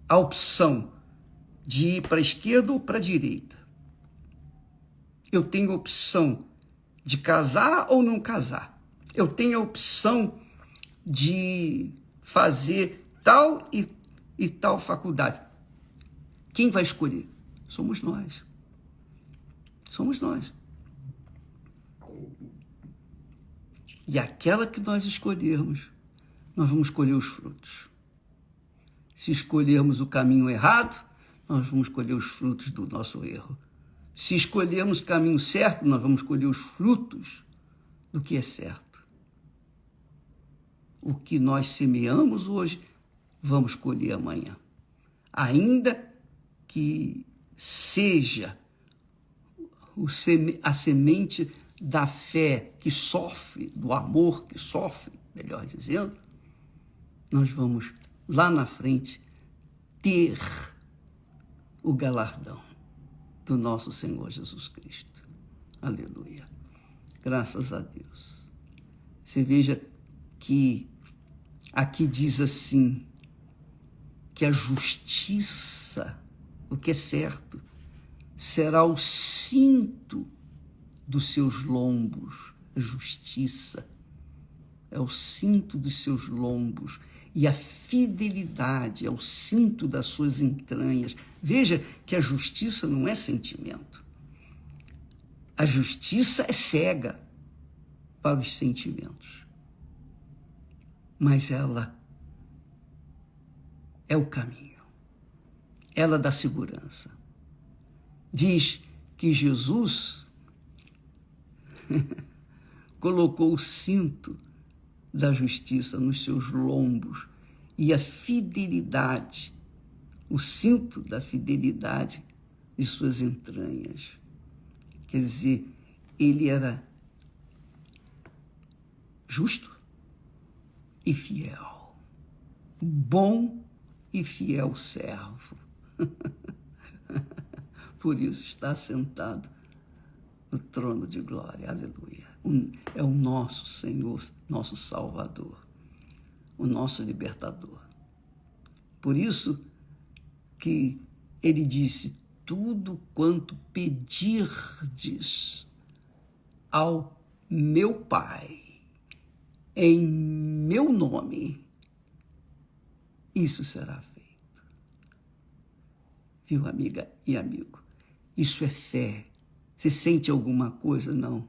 a opção de ir para a esquerda ou para a direita. Eu tenho a opção de casar ou não casar. Eu tenho a opção de fazer tal e tal faculdade. Quem vai escolher? Somos nós. Somos nós. E aquela que nós escolhermos, nós vamos colher os frutos. Se escolhermos o caminho errado, nós vamos colher os frutos do nosso erro. Se escolhermos o caminho certo, nós vamos colher os frutos do que é certo. O que nós semeamos hoje, vamos colher amanhã. Ainda que seja a semente da fé que sofre, do amor que sofre, melhor dizendo, nós vamos lá na frente ter o galardão do nosso Senhor Jesus Cristo. Aleluia. Graças a Deus. Você veja que aqui diz assim, que a justiça, o que é certo, será o cinto dos seus lombos. A justiça é o cinto dos seus lombos e a fidelidade é o cinto das suas entranhas. Veja que a justiça não é sentimento. A justiça é cega para os sentimentos. Mas ela é o caminho. Ela dá segurança. Diz que Jesus colocou o cinto da justiça nos seus lombos e a fidelidade, o cinto da fidelidade de suas entranhas. Quer dizer, ele era justo e fiel, bom e fiel servo. Por isso está sentado no trono de glória, aleluia. É o nosso Senhor, nosso Salvador, o nosso libertador. Por isso que ele disse, tudo quanto pedirdes ao meu Pai, em meu nome, isso será feito. Viu, amiga e amigo? Isso é fé. Você sente alguma coisa? Não.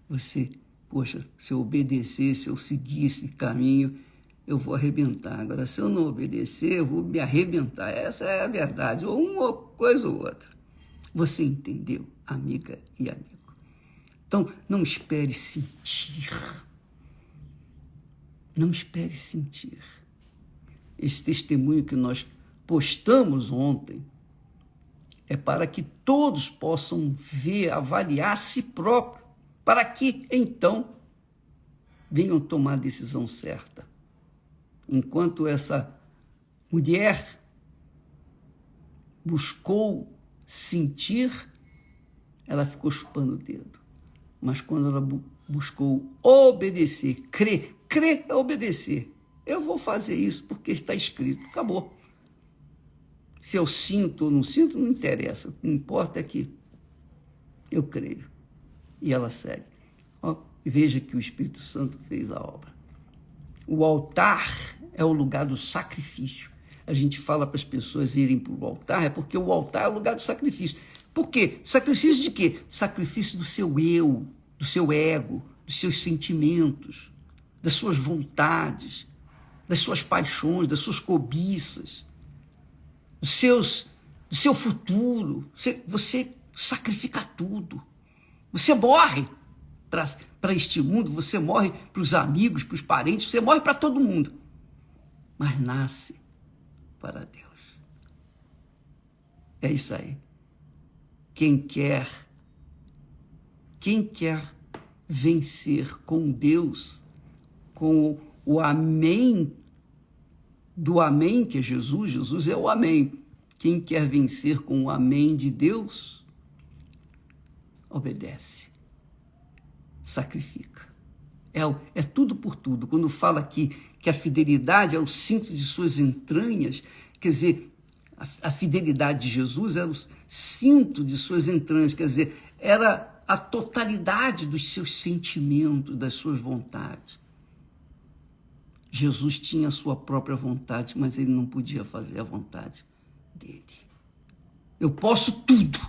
Você, poxa, se eu obedecer, se eu seguir esse caminho, eu vou arrebentar. Agora, se eu não obedecer, eu vou me arrebentar. Essa é a verdade, ou uma coisa ou outra. Você entendeu, amiga e amigo? Então, não espere sentir. Não espere sentir. Esse testemunho que nós postamos ontem é para que todos possam ver, avaliar a si próprio, para que, então, venham tomar a decisão certa. Enquanto essa mulher buscou sentir, ela ficou chupando o dedo. Mas quando ela buscou obedecer, crer é obedecer. Eu vou fazer isso porque está escrito. Acabou. Se eu sinto ou não sinto, não interessa. O que importa é que eu creio. E ela segue. Veja que o Espírito Santo fez a obra. O altar é o lugar do sacrifício. A gente fala para as pessoas irem para o altar, é porque o altar é o lugar do sacrifício. Por quê? Sacrifício de quê? Sacrifício do seu eu, do seu ego, dos seus sentimentos, das suas vontades, das suas paixões, das suas cobiças, do seu futuro. Você sacrifica tudo. Você morre para este mundo, você morre para os amigos, para os parentes, você morre para todo mundo. Mas nasce para Deus. É isso aí. Quem quer vencer com Deus, com o amém, do amém que é Jesus, Jesus é o amém. Quem quer vencer com o amém de Deus, obedece, sacrifica. É tudo por tudo. Quando fala aqui que a fidelidade é o cinto de suas entranhas, quer dizer, a fidelidade de Jesus era o cinto de suas entranhas, quer dizer, era a totalidade dos seus sentimentos, das suas vontades. Jesus tinha a sua própria vontade, mas ele não podia fazer a vontade dele. Eu posso tudo,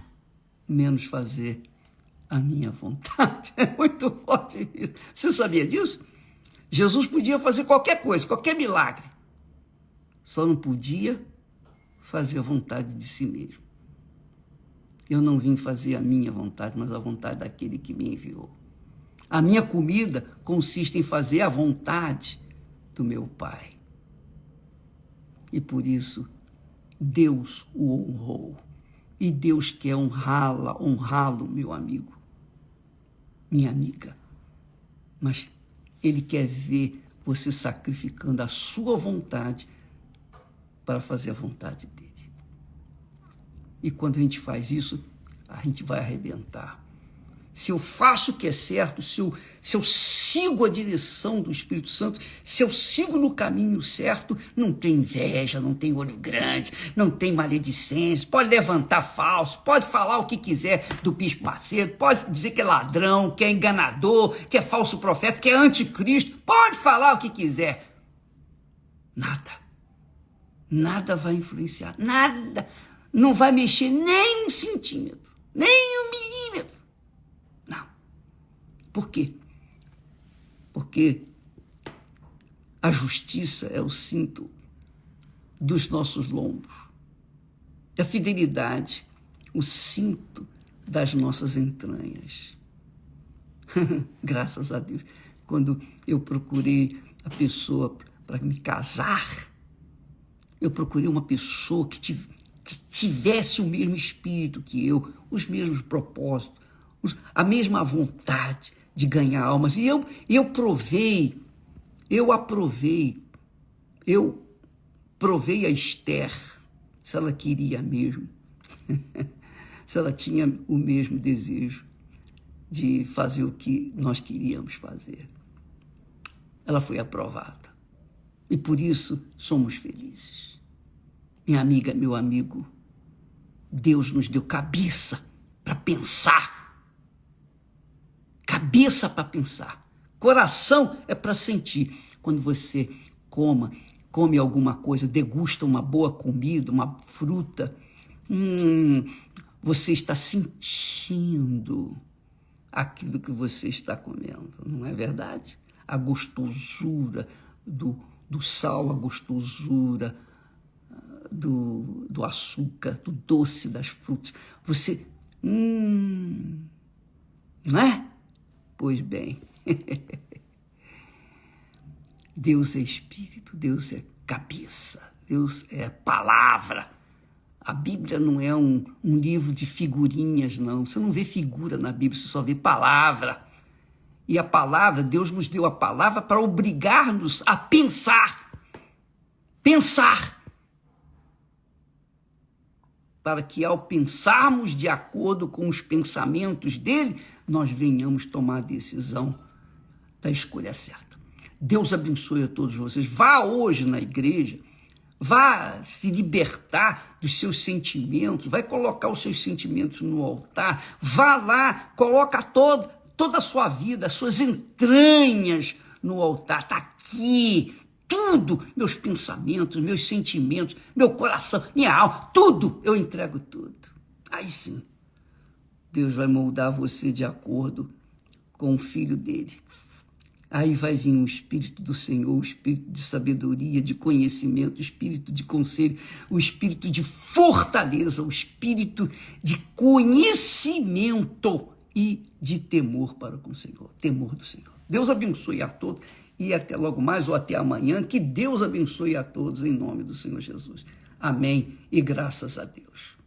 menos fazer a minha vontade. É muito forte isso. Você sabia disso? Jesus podia fazer qualquer coisa, qualquer milagre. Só não podia fazer a vontade de si mesmo. Eu não vim fazer a minha vontade, mas a vontade daquele que me enviou. A minha comida consiste em fazer a vontade do meu Pai. E por isso, Deus o honrou. E Deus quer honrá-lo, meu amigo, minha amiga. Mas Ele quer ver você sacrificando a sua vontade para fazer a vontade dele. E quando a gente faz isso, a gente vai arrebentar. Se eu faço o que é certo, se eu sigo a direção do Espírito Santo, se eu sigo no caminho certo, não tem inveja, não tem olho grande, não tem maledicência, pode levantar falso, pode falar o que quiser do Bispo Macedo, pode dizer que é ladrão, que é enganador, que é falso profeta, que é anticristo, pode falar o que quiser. Nada vai influenciar, nada, não vai mexer nem um centímetro, nem um milímetro. Por quê? Porque a justiça é o cinto dos nossos lombos. A fidelidade, o cinto das nossas entranhas. Graças a Deus. Quando eu procurei a pessoa para me casar, eu procurei uma pessoa que tivesse o mesmo espírito que eu, os mesmos propósitos, a mesma vontade de ganhar almas. E eu provei a Esther, se ela queria mesmo, se ela tinha o mesmo desejo de fazer o que nós queríamos fazer. Ela foi aprovada. E por isso somos felizes. Minha amiga, meu amigo, Deus nos deu cabeça para pensar. Cabeça para pensar. Coração é para sentir. Quando você come alguma coisa, degusta uma boa comida, uma fruta, você está sentindo aquilo que você está comendo, não é verdade? A gostosura do sal, a gostosura do açúcar, do doce das frutas. Você, não é? Pois bem, Deus é espírito, Deus é cabeça, Deus é palavra. A Bíblia não é um livro de figurinhas, não. Você não vê figura na Bíblia, você só vê palavra. E a palavra, Deus nos deu a palavra para obrigar-nos a pensar. Pensar. Para que ao pensarmos de acordo com os pensamentos dele, nós venhamos tomar a decisão da escolha certa. Deus abençoe a todos vocês. Vá hoje na igreja, vá se libertar dos seus sentimentos, vai colocar os seus sentimentos no altar, vá lá, coloca toda a sua vida, as suas entranhas no altar. Está aqui, tudo, meus pensamentos, meus sentimentos, meu coração, minha alma, tudo, eu entrego tudo. Aí sim, Deus vai moldar você de acordo com o Filho dele. Aí vai vir o Espírito do Senhor, o Espírito de sabedoria, de conhecimento, o Espírito de conselho, o Espírito de fortaleza, o Espírito de conhecimento e de temor para com o Senhor, temor do Senhor. Deus abençoe a todos e até logo mais ou até amanhã. Que Deus abençoe a todos em nome do Senhor Jesus. Amém e graças a Deus.